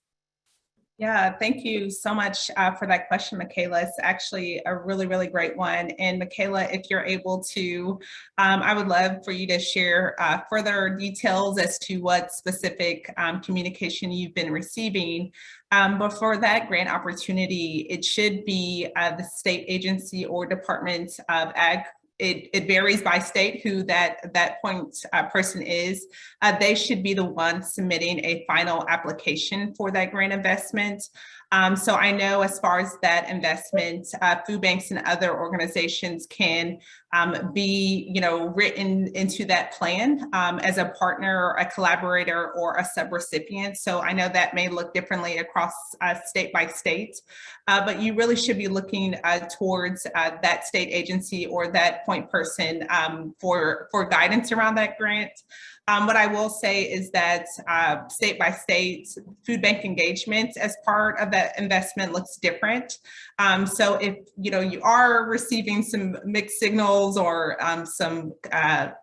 Yeah, thank you so much for that question, Michaela. It's actually a really, really great one. And Michaela, if you're able to, I would love for you to share further details as to what specific communication you've been receiving. But for that grant opportunity, it should be the state agency or Department of Ag. It varies by state who that point person is. They should be the one submitting a final application for that grant investment. So I know as far as that investment, food banks and other organizations can be, written into that plan as a partner, a collaborator, or a subrecipient. So I know that may look differently across state by state, but you really should be looking towards that state agency or that point person for guidance around that grant. What I will say is that state by state food bank engagement as part of that investment looks different. So if you are receiving some mixed signals or the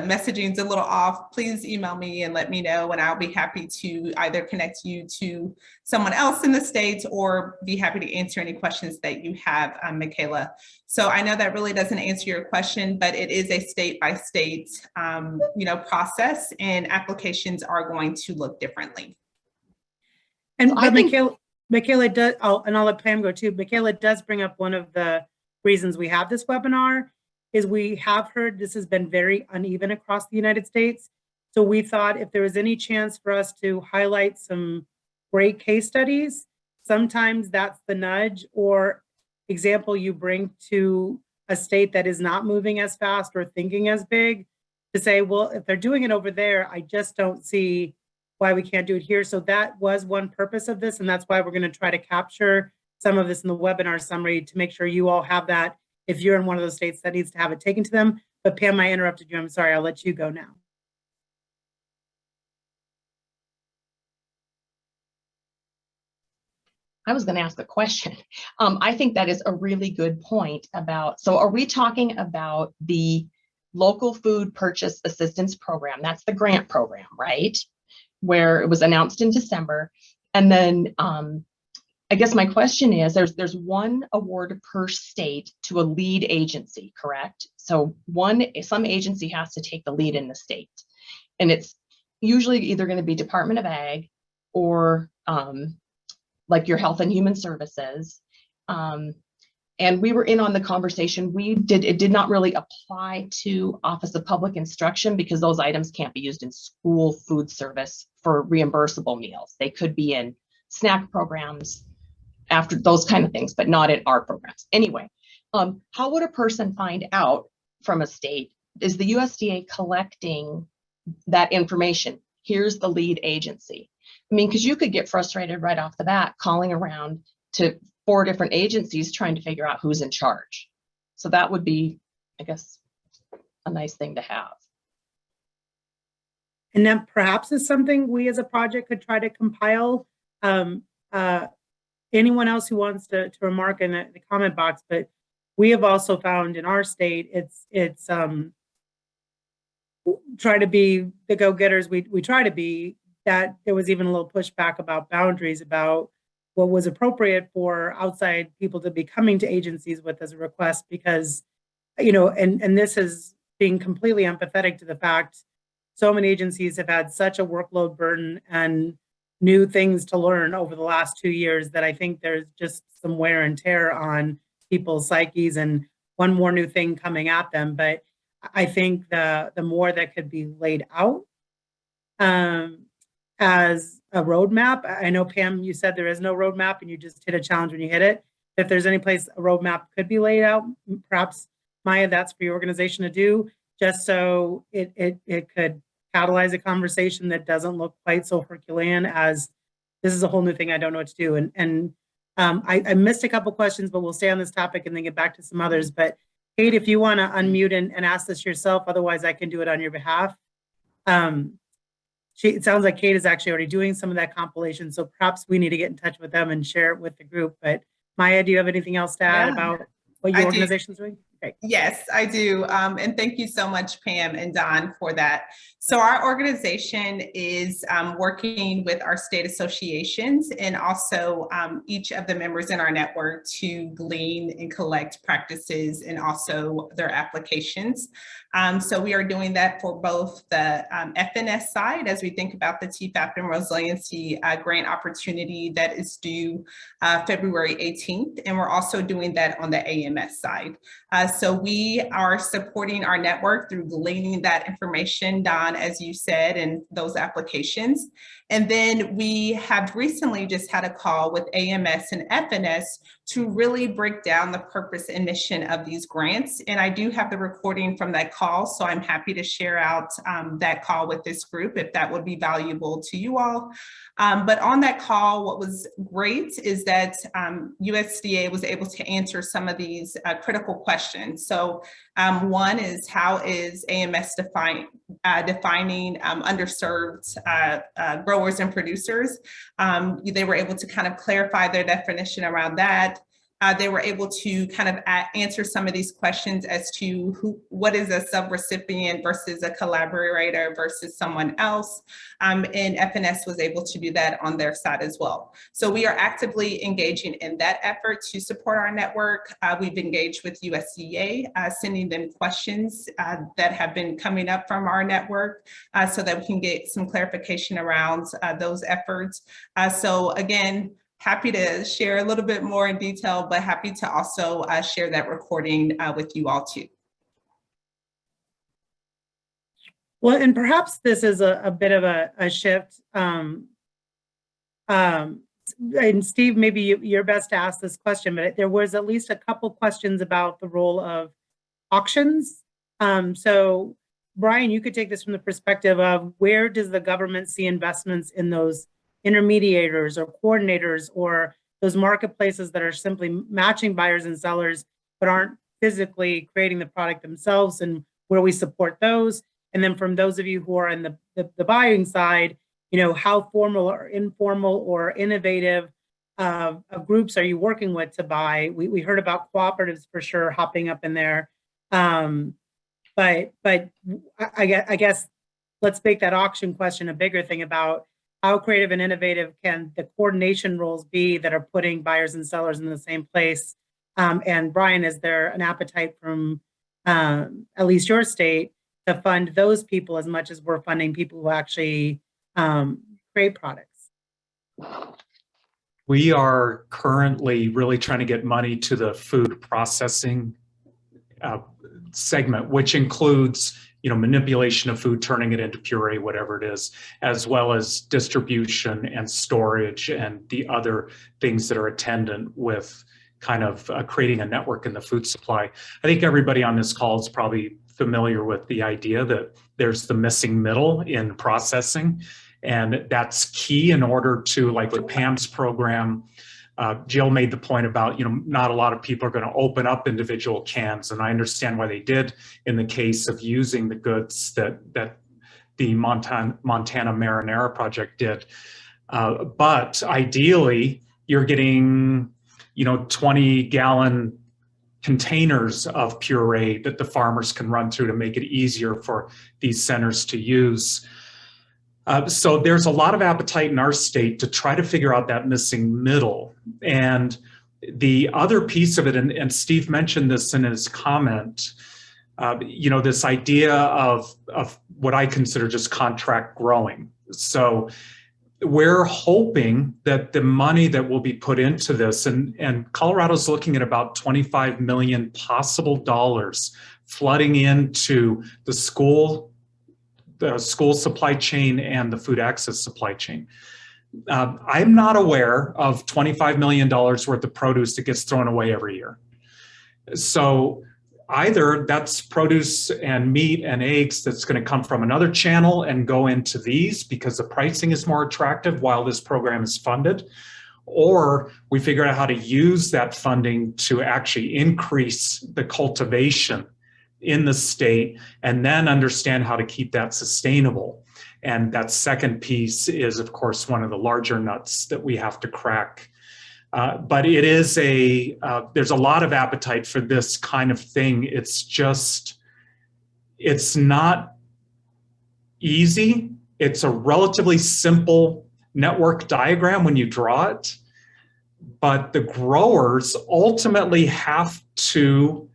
messaging's a little off, please email me and let me know, and I'll be happy to either connect you to someone else in the States or be happy to answer any questions that you have, Michaela. So I know that really doesn't answer your question, but it is a state by state, process, and applications are going to look differently. And Michaela does, and I'll let Pam go too. Michaela does bring up one of the reasons we have this webinar is we have heard this has been very uneven across the United States. So we thought if there was any chance for us to highlight some great case studies, sometimes that's the nudge or example you bring to a state that is not moving as fast or thinking as big to say, well, if they're doing it over there, I just don't see why we can't do it here. So that was one purpose of this. And that's why we're going to try to capture some of this in the webinar summary to make sure you all have that if you're in one of those states that needs to have it taken to them. But Pam, I interrupted you. I'm sorry. I'll let you go now. I was going to ask a question. I think that is a really good point about, so are we talking about the local food purchase assistance program? That's the grant program, right? Where it was announced in December. And then I guess my question is, there's one award per state to a lead agency, correct? So some agency has to take the lead in the state. And it's usually either going to be Department of Ag or like your Health and Human Services. And we were in on the conversation. It did not really apply to Office of Public Instruction because those items can't be used in school food service for reimbursable meals. They could be in snack programs, after those kind of things, but not in our programs. Anyway, How would a person find out from a state? Is the USDA collecting that information? Here's the lead agency. I mean, because you could get frustrated right off the bat calling around to 4 different agencies trying to figure out who's in charge. So that would be, I guess, a nice thing to have. And then perhaps is something we as a project could try to compile. Anyone else who wants to remark in the comment box, but we have also found in our state, it's try to be the go-getters we try to be, that there was even a little pushback about boundaries, about what was appropriate for outside people to be coming to agencies with as a request, because, you know, and this is being completely empathetic to the fact so many agencies have had such a workload burden and new things to learn over the last 2 years that I think there's just some wear and tear on people's psyches and one more new thing coming at them. But I think the more that could be laid out as a roadmap. I know, Pam, you said there is no roadmap and you just hit a challenge when you hit it. If there's any place a roadmap could be laid out, perhaps, Maya, that's for your organization to do, just so it could catalyze a conversation that doesn't look quite so Herculean as this is a whole new thing, I don't know what to do. And I missed a couple questions, but we'll stay on this topic and then get back to some others. But Kate, if you want to unmute and ask this yourself, otherwise I can do it on your behalf. It sounds like Kate is actually already doing some of that compilation, so perhaps we need to get in touch with them and share it with the group. But Maya, do you have anything else to add about what your organization is doing? Okay. Yes, I do. And thank you so much, Pam and Don, for that. So our organization is working with our state associations and also each of the members in our network to glean and collect practices and also their applications. So we are doing that for both the FNS side as we think about the TFAP and resiliency grant opportunity that is due February 18th. And we're also doing that on the AMS side. So we are supporting our network through gleaning that information, Don, as you said, and those applications. And then we have recently just had a call with AMS and FNS to really break down the purpose and mission of these grants. And I do have the recording from that call, so I'm happy to share out that call with this group if that would be valuable to you all. But on that call, what was great is that USDA was able to answer some of these critical questions. So one is, how is AMS defining underserved growers and producers? They were able to kind of clarify their definition around that. They were able to kind of answer some of these questions as to what is a subrecipient versus a collaborator versus someone else. And FNS was able to do that on their side as well. So we are actively engaging in that effort to support our network. We've engaged with USDA, sending them questions that have been coming up from our network so that we can get some clarification around those efforts. So again, happy to share a little bit more in detail, but happy to also share that recording with you all too. Well, and perhaps this is a bit of a shift. And Steve, maybe you're best to ask this question, but there was at least a couple questions about the role of auctions. So Brian, you could take this from the perspective of where does the government see investments in those intermediators or coordinators or those marketplaces that are simply matching buyers and sellers but aren't physically creating the product themselves, and where we support those. And then from those of you who are in the buying side, you know, how formal or informal or innovative groups are you working with to buy? We heard about cooperatives for sure hopping up in there. But I guess let's make that auction question a bigger thing about how creative and innovative can the coordination roles be that are putting buyers and sellers in the same place? And Brian, is there an appetite from at least your state to fund those people as much as we're funding people who actually create products? We are currently really trying to get money to the food processing segment, which includes, you know, manipulation of food, turning it into puree, whatever it is, as well as distribution and storage and the other things that are attendant with kind of creating a network in the food supply. I think everybody on this call is probably familiar with the idea that there's the missing middle in processing, and that's key in order to, like with Pam's program, Jill made the point about, not a lot of people are going to open up individual cans, and I understand why they did in the case of using the goods that the Montana Marinara project did. But ideally, you're getting, 20-gallon containers of puree that the farmers can run through to make it easier for these centers to use. So there's a lot of appetite in our state to try to figure out that missing middle. And the other piece of it, and Steve mentioned this in his comment, this idea of what I consider just contract growing. So we're hoping that the money that will be put into this, and Colorado's looking at about 25 million possible dollars flooding into the school supply chain and the food access supply chain. I'm not aware of $25 million worth of produce that gets thrown away every year. So either that's produce and meat and eggs that's going to come from another channel and go into these because the pricing is more attractive while this program is funded, or we figure out how to use that funding to actually increase the cultivation in the state and then understand how to keep that sustainable. And that second piece is, of course, one of the larger nuts that we have to crack. But it is there's a lot of appetite for this kind of thing. It's not easy. It's a relatively simple network diagram when you draw it, but the growers ultimately have to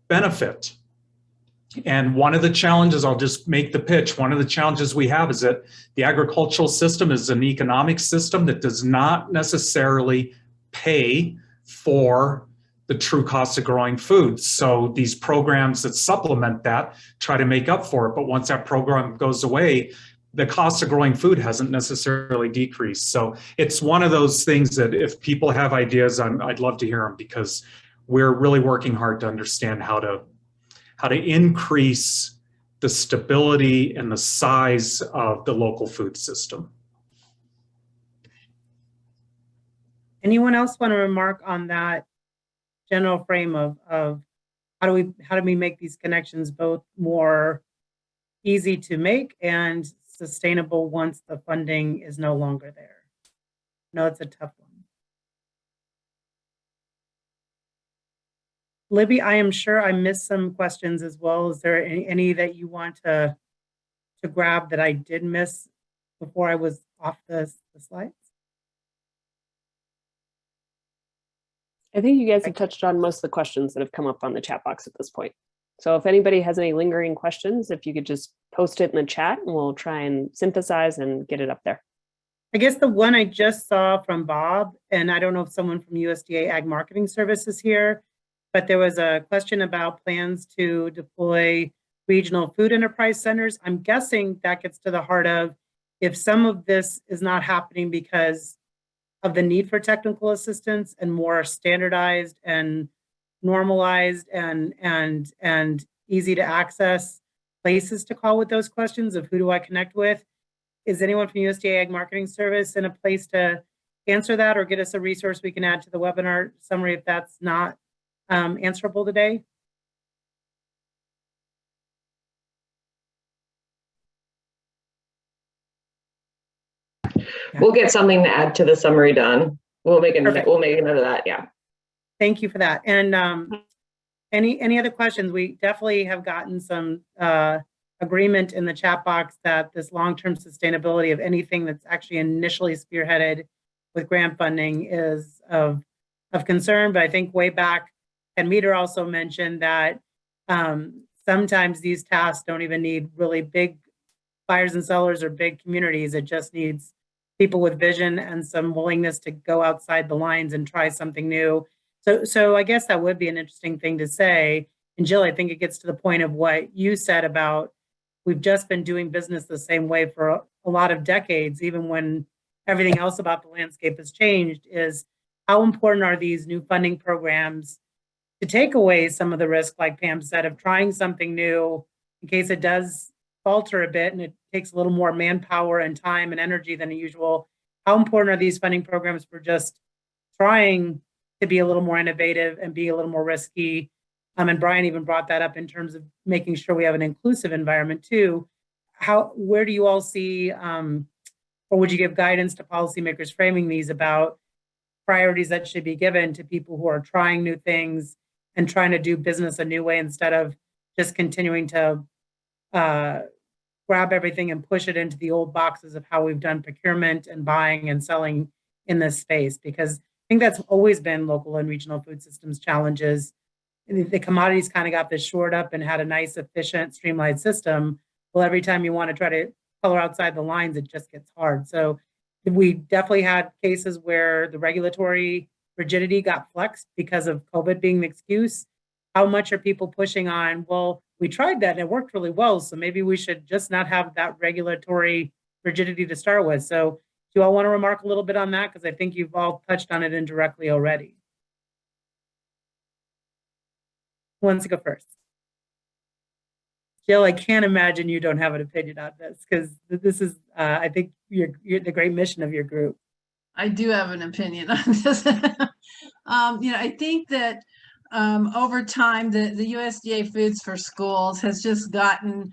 benefit. And one of the challenges, I'll just make the pitch, one of the challenges we have is that the agricultural system is an economic system that does not necessarily pay for the true cost of growing food. So these programs that supplement that try to make up for it. But once that program goes away, the cost of growing food hasn't necessarily decreased. So it's one of those things that if people have ideas, I'd love to hear them, because we're really working hard to understand how to increase the stability and the size of the local food system. Anyone else want to remark on that general frame of how do we make these connections both more easy to make and sustainable once the funding is no longer there? No, it's a tough one. Libby, I am sure I missed some questions as well. Is there any that you want to grab that I did miss before I was off the slides? I think you guys have touched on most of the questions that have come up on the chat box at this point. So if anybody has any lingering questions, if you could just post it in the chat and we'll try and synthesize and get it up there. I guess the one I just saw from Bob, and I don't know if someone from USDA Ag Marketing Service is here, but there was a question about plans to deploy regional food enterprise centers. I'm guessing that gets to the heart of if some of this is not happening because of the need for technical assistance and more standardized and normalized and easy to access places to call with those questions of who do I connect with. Is anyone from USDA Ag Marketing Service in a place to answer that or get us a resource we can add to the webinar summary if that's not answerable today? We'll get something to add to the summary done. We'll make a note of that. Yeah. Thank you for that. And any other questions? We definitely have gotten some agreement in the chat box that this long-term sustainability of anything that's actually initially spearheaded with grant funding is of concern. But I think way back, and Meter also mentioned that sometimes these tasks don't even need really big buyers and sellers or big communities. It just needs people with vision and some willingness to go outside the lines and try something new. So I guess that would be an interesting thing to say. And Jill, I think it gets to the point of what you said about we've just been doing business the same way for a lot of decades, even when everything else about the landscape has changed, is how important are these new funding programs to take away some of the risk, like Pam said, of trying something new in case it does falter a bit and it takes a little more manpower and time and energy than usual. How important are these funding programs for just trying to be a little more innovative and be a little more risky? And Brian even brought that up in terms of making sure we have an inclusive environment too. Where do you all see, or would you give guidance to policymakers framing these about priorities that should be given to people who are trying new things and trying to do business a new way instead of just continuing to grab everything and push it into the old boxes of how we've done procurement and buying and selling in this space? Because I think that's always been local and regional food systems challenges. The commodities kind of got this shored up and had a nice, efficient, streamlined system. Well, every time you want to try to color outside the lines, it just gets hard. So we definitely had cases where the regulatory rigidity got flexed because of COVID being the excuse. How much are people pushing on, well, we tried that and it worked really well, so maybe we should just not have that regulatory rigidity to start with. So do you all want to remark a little bit on that? Because I think you've all touched on it indirectly already. Who wants to go first? Jill, I can't imagine you don't have an opinion on this, because this is, I think, you're the great mission of your group. I do have an opinion on this. I think that over time, the USDA Foods for Schools has just gotten,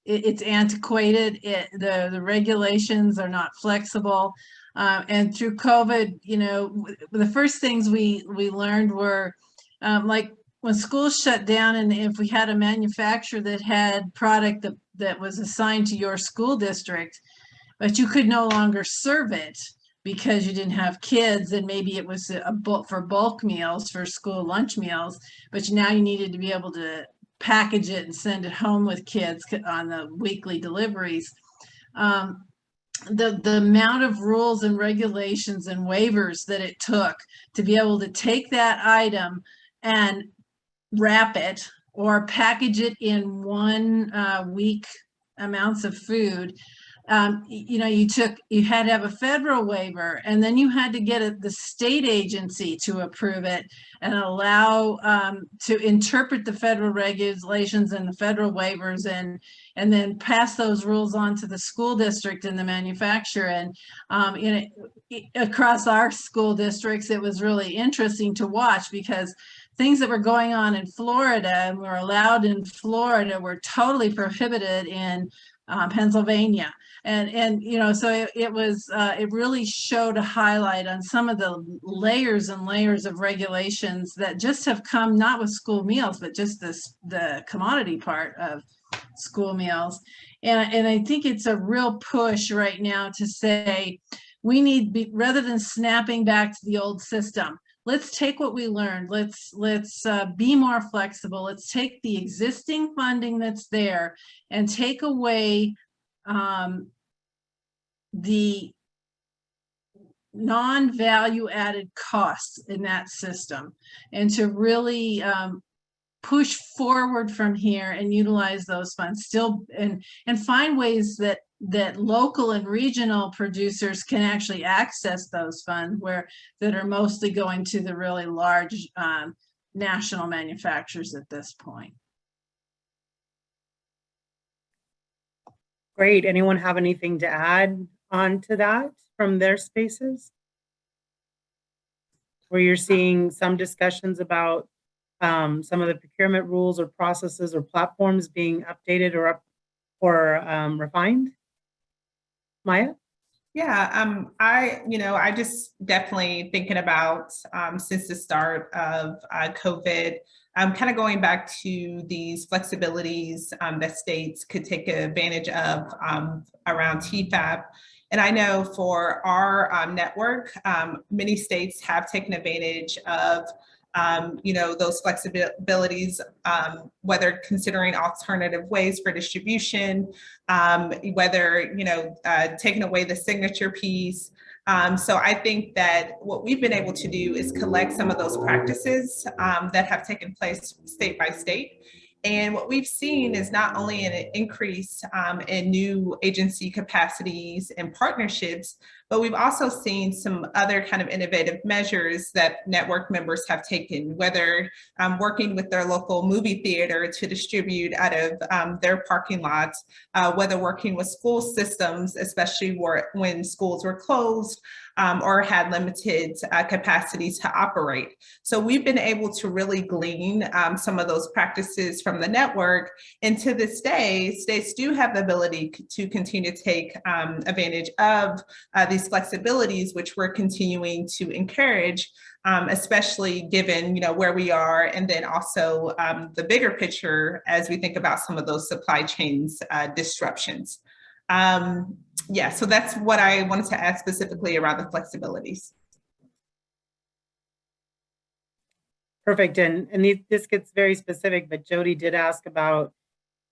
it's antiquated. The regulations are not flexible. And through COVID, the first things we learned were like when schools shut down, and if we had a manufacturer that had product that was assigned to your school district, but you could no longer serve it because you didn't have kids, and maybe it was for bulk meals, for school lunch meals, but now you needed to be able to package it and send it home with kids on the weekly deliveries. The amount of rules and regulations and waivers that it took to be able to take that item and wrap it or package it in 1 week amounts of food. You had to have a federal waiver, and then you had to get the state agency to approve it and allow to interpret the federal regulations and the federal waivers, and then pass those rules on to the school district and the manufacturer. And across our school districts, it was really interesting to watch, because things that were going on in Florida and were allowed in Florida were totally prohibited in Pennsylvania. And so it really showed a highlight on some of the layers and layers of regulations that just have come, not with school meals, but just the commodity part of school meals. And I think it's a real push right now to say, we need, rather than snapping back to the old system, let's take what we learned. Let's be more flexible. Let's take the existing funding that's there and take away the non-value added costs in that system, and to really push forward from here and utilize those funds still, and find ways that local and regional producers can actually access those funds that are mostly going to the really large national manufacturers at this point. Great. Anyone have anything to add on to that from their spaces? Where you're seeing some discussions about some of the procurement rules or processes or platforms being updated or refined? Maya? Yeah, I just definitely thinking about since the start of COVID, kind of going back to these flexibilities that states could take advantage of around TFAP. And I know for our network, many states have taken advantage of those flexibilities, whether considering alternative ways for distribution, whether, taking away the signature piece. So I think that what we've been able to do is collect some of those practices that have taken place state by state. And what we've seen is not only an increase in new agency capacities and partnerships, But we've also seen some other kind of innovative measures that network members have taken, whether working with their local movie theater to distribute out of their parking lots, whether working with school systems, especially when schools were closed or had limited capacity to operate. So we've been able to really glean some of those practices from the network. And to this day, states do have the ability to continue to take advantage of these flexibilities, which we're continuing to encourage, especially given where we are, and then also the bigger picture as we think about some of those supply chains disruptions. Yeah, so that's what I wanted to add specifically around the flexibilities. Perfect. And this gets very specific, but Jody did ask about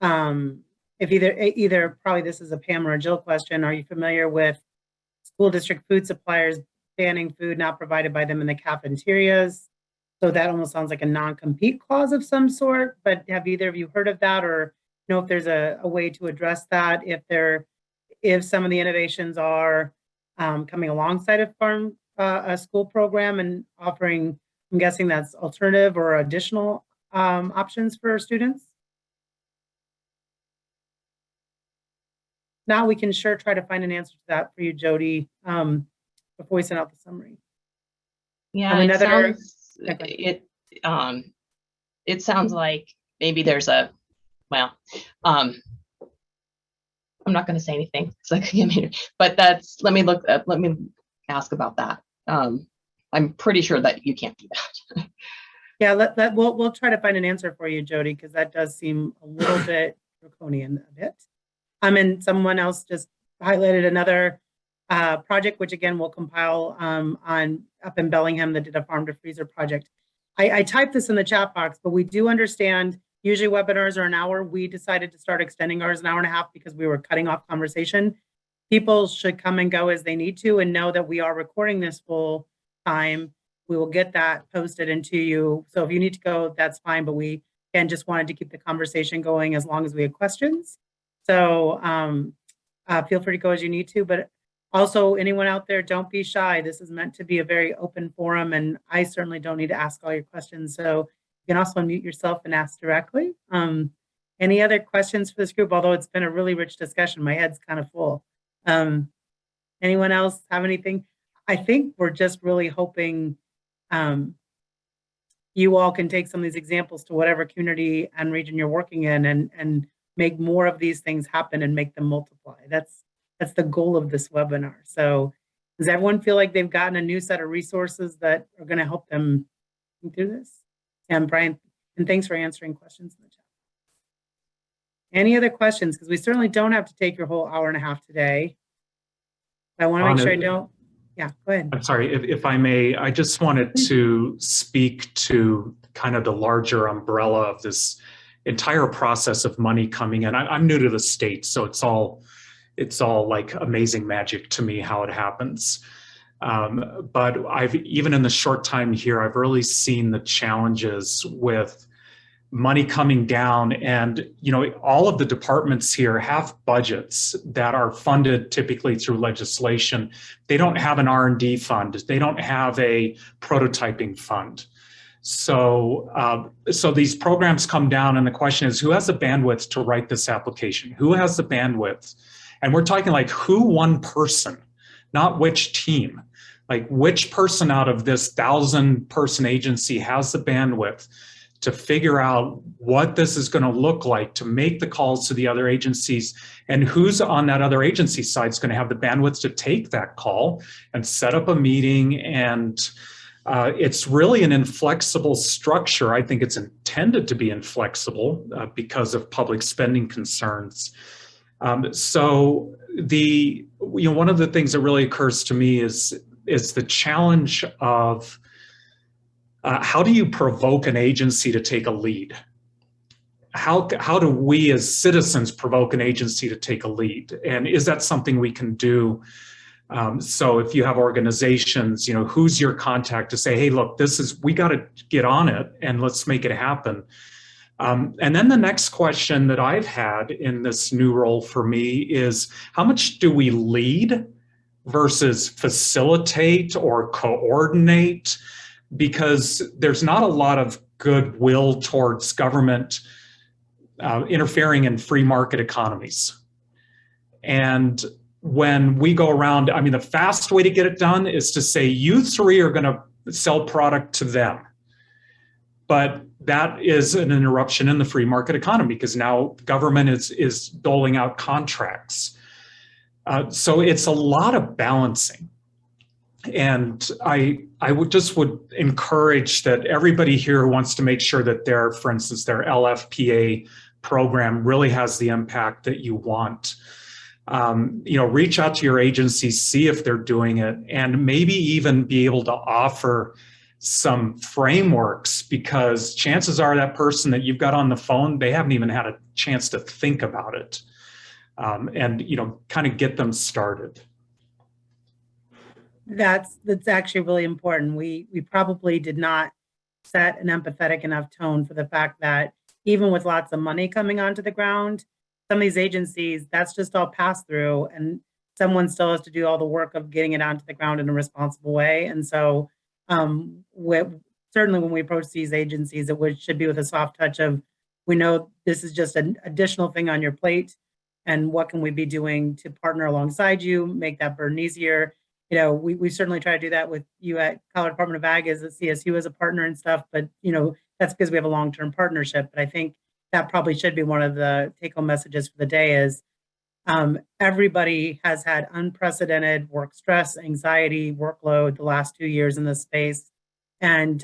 if either probably this is a Pam or a Jill question. Are you familiar with school district food suppliers banning food not provided by them in the cafeterias? So that almost sounds like a non-compete clause of some sort, but have either of you heard of that, or know if there's a way to address that if some of the innovations are coming alongside a school program and offering, I'm guessing that's alternative or additional options for students? Now we can sure try to find an answer to that for you, Jody, before we send out the summary. Yeah, it sounds like maybe there's a, well, I'm not going to say anything. It's like, but let me ask about that. I'm pretty sure that you can't do that. Yeah, we'll try to find an answer for you, Jody, because that does seem a little bit draconian a bit. And someone else just highlighted another project, which again we'll compile up in Bellingham that did a farm to freezer project. I typed this in the chat box, but we do understand usually webinars are an hour. We decided to start extending ours an hour and a half because we were cutting off conversation. People should come and go as they need to and know that we are recording this full time. We will get that posted into you. So if you need to go, that's fine, but we just wanted to keep the conversation going as long as we had questions. So feel free to go as you need to, but also anyone out there, don't be shy. This is meant to be a very open forum, and I certainly don't need to ask all your questions. So you can also unmute yourself and ask directly. Any other questions for this group? Although it's been a really rich discussion, my head's kind of full. Anyone else have anything? I think we're just really hoping you all can take some of these examples to whatever community and region you're working in and make more of these things happen and make them multiply. That's the goal of this webinar. So does everyone feel like they've gotten a new set of resources that are going to help them do this? And Brian, and thanks for answering questions in the chat. Any other questions? Because we certainly don't have to take your whole hour and a half today. I want to make sure I don't. Yeah, go ahead. I'm sorry, if I may, I just wanted to speak to kind of the larger umbrella of this entire process of money coming in. I'm new to the state, so it's all like amazing magic to me how it happens. But even in the short time here, I've really seen the challenges with money coming down, and all of the departments here have budgets that are funded typically through legislation. They don't have an R&D fund. They don't have a prototyping fund. So these programs come down, and the question is, who has the bandwidth to write this application? Who has the bandwidth? And we're talking like who, one person, not which team. Like which person out of this 1,000-person agency has the bandwidth to figure out what this is going to look like, to make the calls to the other agencies, and who's on that other agency side is going to have the bandwidth to take that call and set up a meeting. And it's really an inflexible structure. I think it's intended to be inflexible because of public spending concerns. So one of the things that really occurs to me is the challenge of how do you provoke an agency to take a lead? How do we as citizens provoke an agency to take a lead? And is that something we can do? So if you have organizations, who's your contact to say, hey, look, we got to get on it and let's make it happen. And then the next question that I've had in this new role for me is, how much do we lead versus facilitate or coordinate, because there's not a lot of goodwill towards government interfering in free market economies. And when we go around, I mean, the fast way to get it done is to say, you three are going to sell product to them. But that is an interruption in the free market economy, because now government is doling out contracts. So it's a lot of balancing. And I would encourage that everybody here who wants to make sure that their, for instance, their LFPA program really has the impact that you want. Reach out to your agency, see if they're doing it, and maybe even be able to offer some frameworks, because chances are that person that you've got on the phone, they haven't even had a chance to think about it, and kind of get them started. That's actually really important. We probably did not set an empathetic enough tone for the fact that even with lots of money coming onto the ground, some of these agencies, that's just all pass through, and someone still has to do all the work of getting it onto the ground in a responsible way. And so certainly when we approach these agencies, it should be with a soft touch of, we know this is just an additional thing on your plate, and what can we be doing to partner alongside you, make that burden easier. We certainly try to do that with you at Colorado Department of Ag as a CSU as a partner and stuff, but that's because we have a long-term partnership. But I think that probably should be one of the take-home messages for the day is everybody has had unprecedented work stress, anxiety, workload the last 2 years in this space. And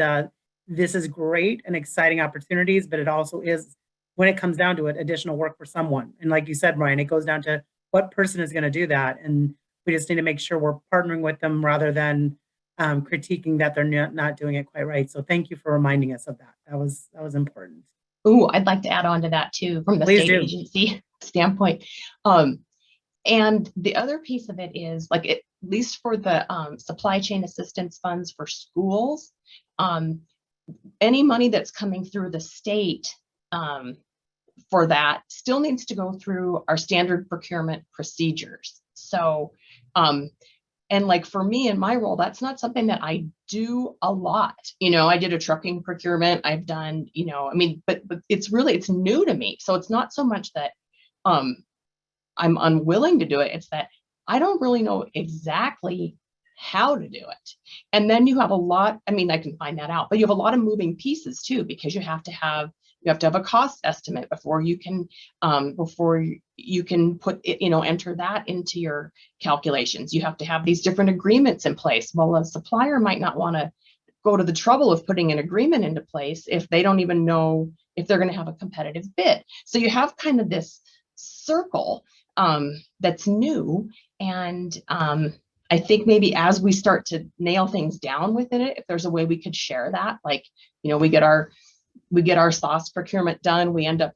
this is great and exciting opportunities, but it also is, when it comes down to it, additional work for someone. And like you said, Ryan, it goes down to what person is going to do that. And we just need to make sure we're partnering with them rather than critiquing that they're not doing it quite right. So thank you for reminding us of that. That was important. Ooh, I'd like to add on to that too, from the state agency standpoint. And the other piece of it is, like, at least for the supply chain assistance funds for schools, any money that's coming through the state for that still needs to go through our standard procurement procedures. So, and like for me in my role, that's not something that I do a lot. I did a trucking procurement. I've done, but it's new to me. So it's not so much that I'm unwilling to do it. It's that I don't really know exactly how to do it. And then you have a lot, I can find that out, but you have a lot of moving pieces too, because you have to have a cost estimate before you can put it, enter that into your calculations. You have to have these different agreements in place. Well, a supplier might not want to go to the trouble of putting an agreement into place if they don't even know if they're going to have a competitive bid. So you have kind of this circle that's new. And I think maybe as we start to nail things down within it, if there's a way we could share that, like, we get our sauce procurement done, we end up,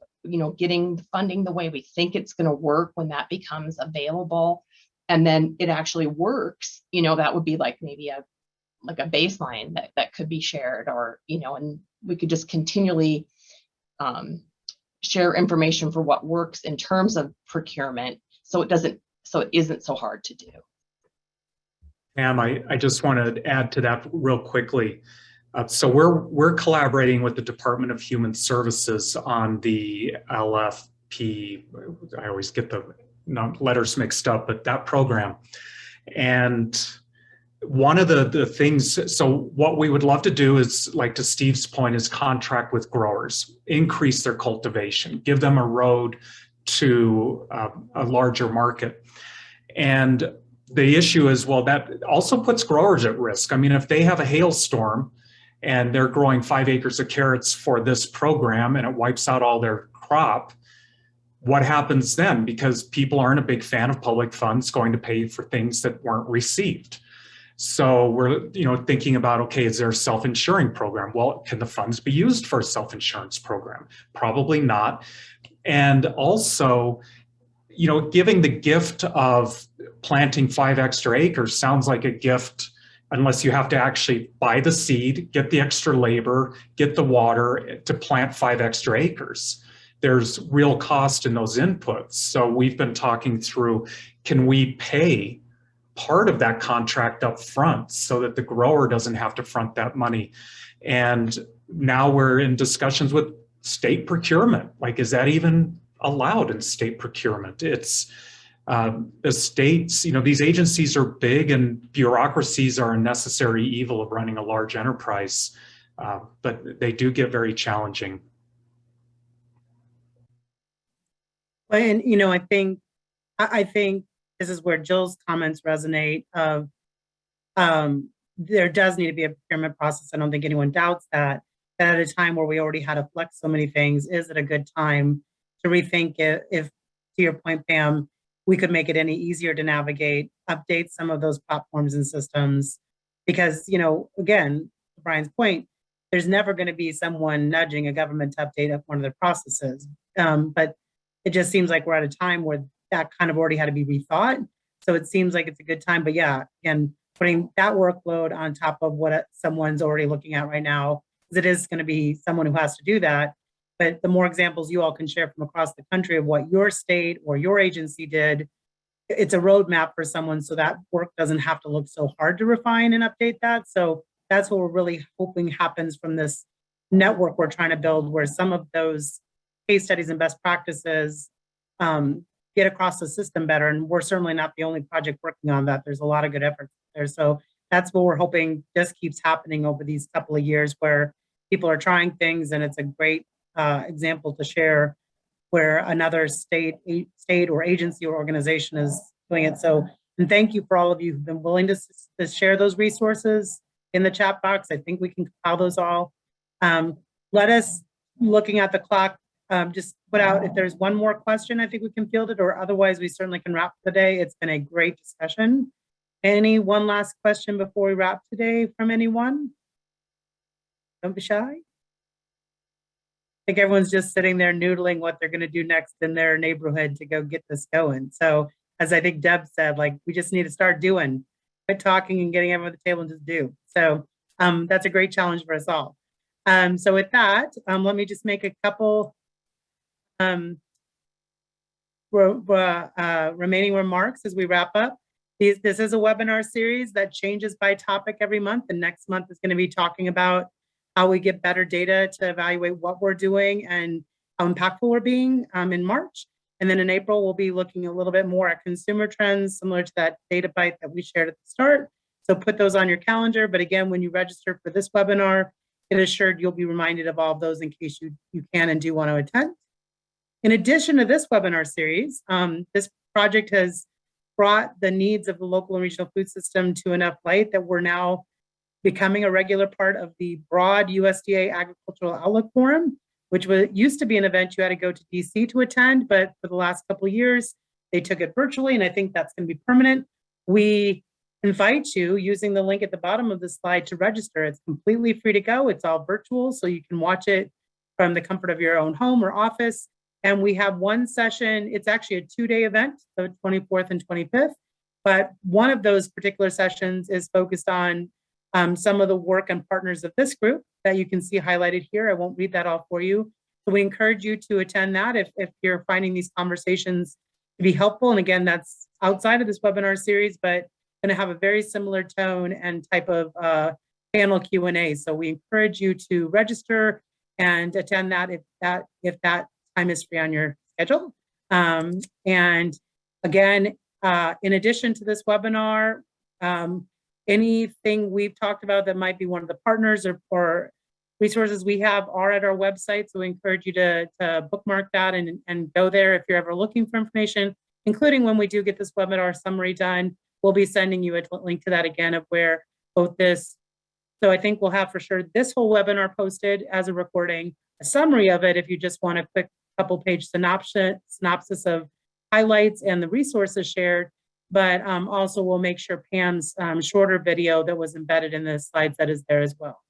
getting the funding the way we think it's going to work when that becomes available. And then it actually works, that would be like maybe a baseline that could be shared, or, and we could just continually share information for what works in terms of procurement. So it isn't so hard to do. Pam, I just want to add to that real quickly. So we're collaborating with the Department of Human Services on the LFP. I always get the letters mixed up, but that program. And one of the things, so what we would love to do is, like to Steve's point, is contract with growers, increase their cultivation, give them a road to a larger market. And the issue is, well, that also puts growers at risk. If they have a hailstorm and they're growing 5 acres of carrots for this program and it wipes out all their crop, what happens then? Because people aren't a big fan of public funds going to pay for things that weren't received. So we're thinking about, okay, is there a self-insuring program? Well, can the funds be used for a self-insurance program? Probably not. And also, giving the gift of planting 5 extra acres sounds like a gift, unless you have to actually buy the seed, get the extra labor, get the water to plant 5 extra acres. There's real cost in those inputs. So we've been talking through, can we pay part of that contract up front so that the grower doesn't have to front that money. And now we're in discussions with state procurement. Like, is that even allowed in state procurement? It's the states, these agencies are big and bureaucracies are a necessary evil of running a large enterprise, but they do get very challenging. And, I think this is where Jill's comments resonate of there does need to be a procurement process. I don't think anyone doubts that. That at a time where we already had to flex so many things, is it a good time to rethink it? If, to your point, Pam, we could make it any easier to navigate, update some of those platforms and systems. Because, again, to Brian's point, there's never going to be someone nudging a government to update one of their processes. But it just seems like we're at a time where that kind of already had to be rethought. So it seems like it's a good time. But yeah, again, putting that workload on top of what someone's already looking at right now, because it is going to be someone who has to do that. But the more examples you all can share from across the country of what your state or your agency did, it's a roadmap for someone so that work doesn't have to look so hard to refine and update that. So that's what we're really hoping happens from this network we're trying to build, where some of those case studies and best practices get across the system better. And we're certainly not the only project working on that. There's a lot of good efforts there. So that's what we're hoping just keeps happening over these couple of years, where people are trying things, and it's a great example to share where another state or agency or organization is doing it. So, and thank you for all of you who've been willing to share those resources in the chat box. I think we can compile those all. Let us, looking at the clock, just put out if there's one more question, I think we can field it, or otherwise we certainly can wrap the day. It's been a great discussion. Any one last question before we wrap today from anyone? Don't be shy. I think everyone's just sitting there noodling what they're going to do next in their neighborhood to go get this going. So as I think Deb said, like, we just need to start doing, quit talking and getting everyone at the table and just do. So that's a great challenge for us all. So with that, let me just make a couple remaining remarks as we wrap up. This is a webinar series that changes by topic every month. And next month is going to be talking about how we get better data to evaluate what we're doing and how impactful we're being in March. And then in April, we'll be looking a little bit more at consumer trends, similar to that data bite that we shared at the start. So put those on your calendar. But again, when you register for this webinar, get assured you'll be reminded of all of those in case you can and do want to attend. In addition to this webinar series, this project has brought the needs of the local and regional food system to enough light that we're now becoming a regular part of the broad USDA Agricultural Outlook Forum, which used to be an event you had to go to DC to attend, but for the last couple of years, they took it virtually, and I think that's going to be permanent. We invite you, using the link at the bottom of the slide, to register. It's completely free to go. It's all virtual, so you can watch it from the comfort of your own home or office. And we have one session. It's actually a 2-day event, so 24th and 25th. But one of those particular sessions is focused on some of the work and partners of this group that you can see highlighted here. I won't read that all for you. So we encourage you to attend that if you're finding these conversations to be helpful. And again, that's outside of this webinar series, but going to have a very similar tone and type of panel Q&A. So we encourage you to register and attend that if that time is free on your schedule. And again, in addition to this webinar, anything we've talked about that might be one of the partners or resources we have are at our website. So we encourage you to bookmark that and go there if you're ever looking for information, including when we do get this webinar summary done. We'll be sending you a link to that again of where both this. So I think we'll have for sure this whole webinar posted as a recording, a summary of it if you just want a quick couple-page synopsis of highlights and the resources shared. But also we'll make sure Pam's shorter video that was embedded in the slides that is there as well.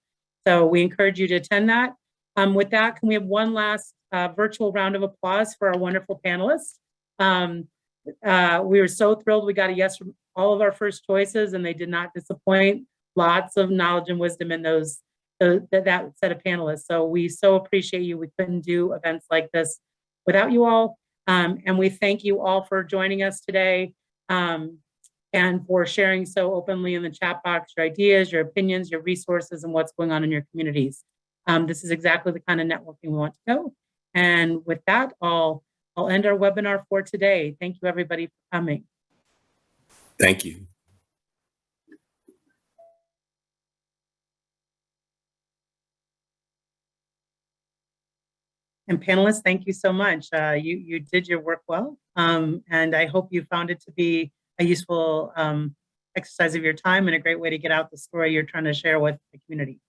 So we encourage you to attend that. With that, can we have one last virtual round of applause for our wonderful panelists? We were so thrilled we got a yes from all of our first choices, and they did not disappoint. Lots of knowledge and wisdom in that set of panelists. So we so appreciate you. We couldn't do events like this without you all. And we thank you all for joining us today. and for sharing so openly in the chat box your ideas, your opinions, your resources, and what's going on in your communities. This is exactly the kind of networking we want to go. And with that, I'll end our webinar for today. Thank you, everybody, for coming. Thank you. And panelists, thank you so much. You did your work well, and I hope you found it to be a useful exercise of your time and a great way to get out the story you're trying to share with the community.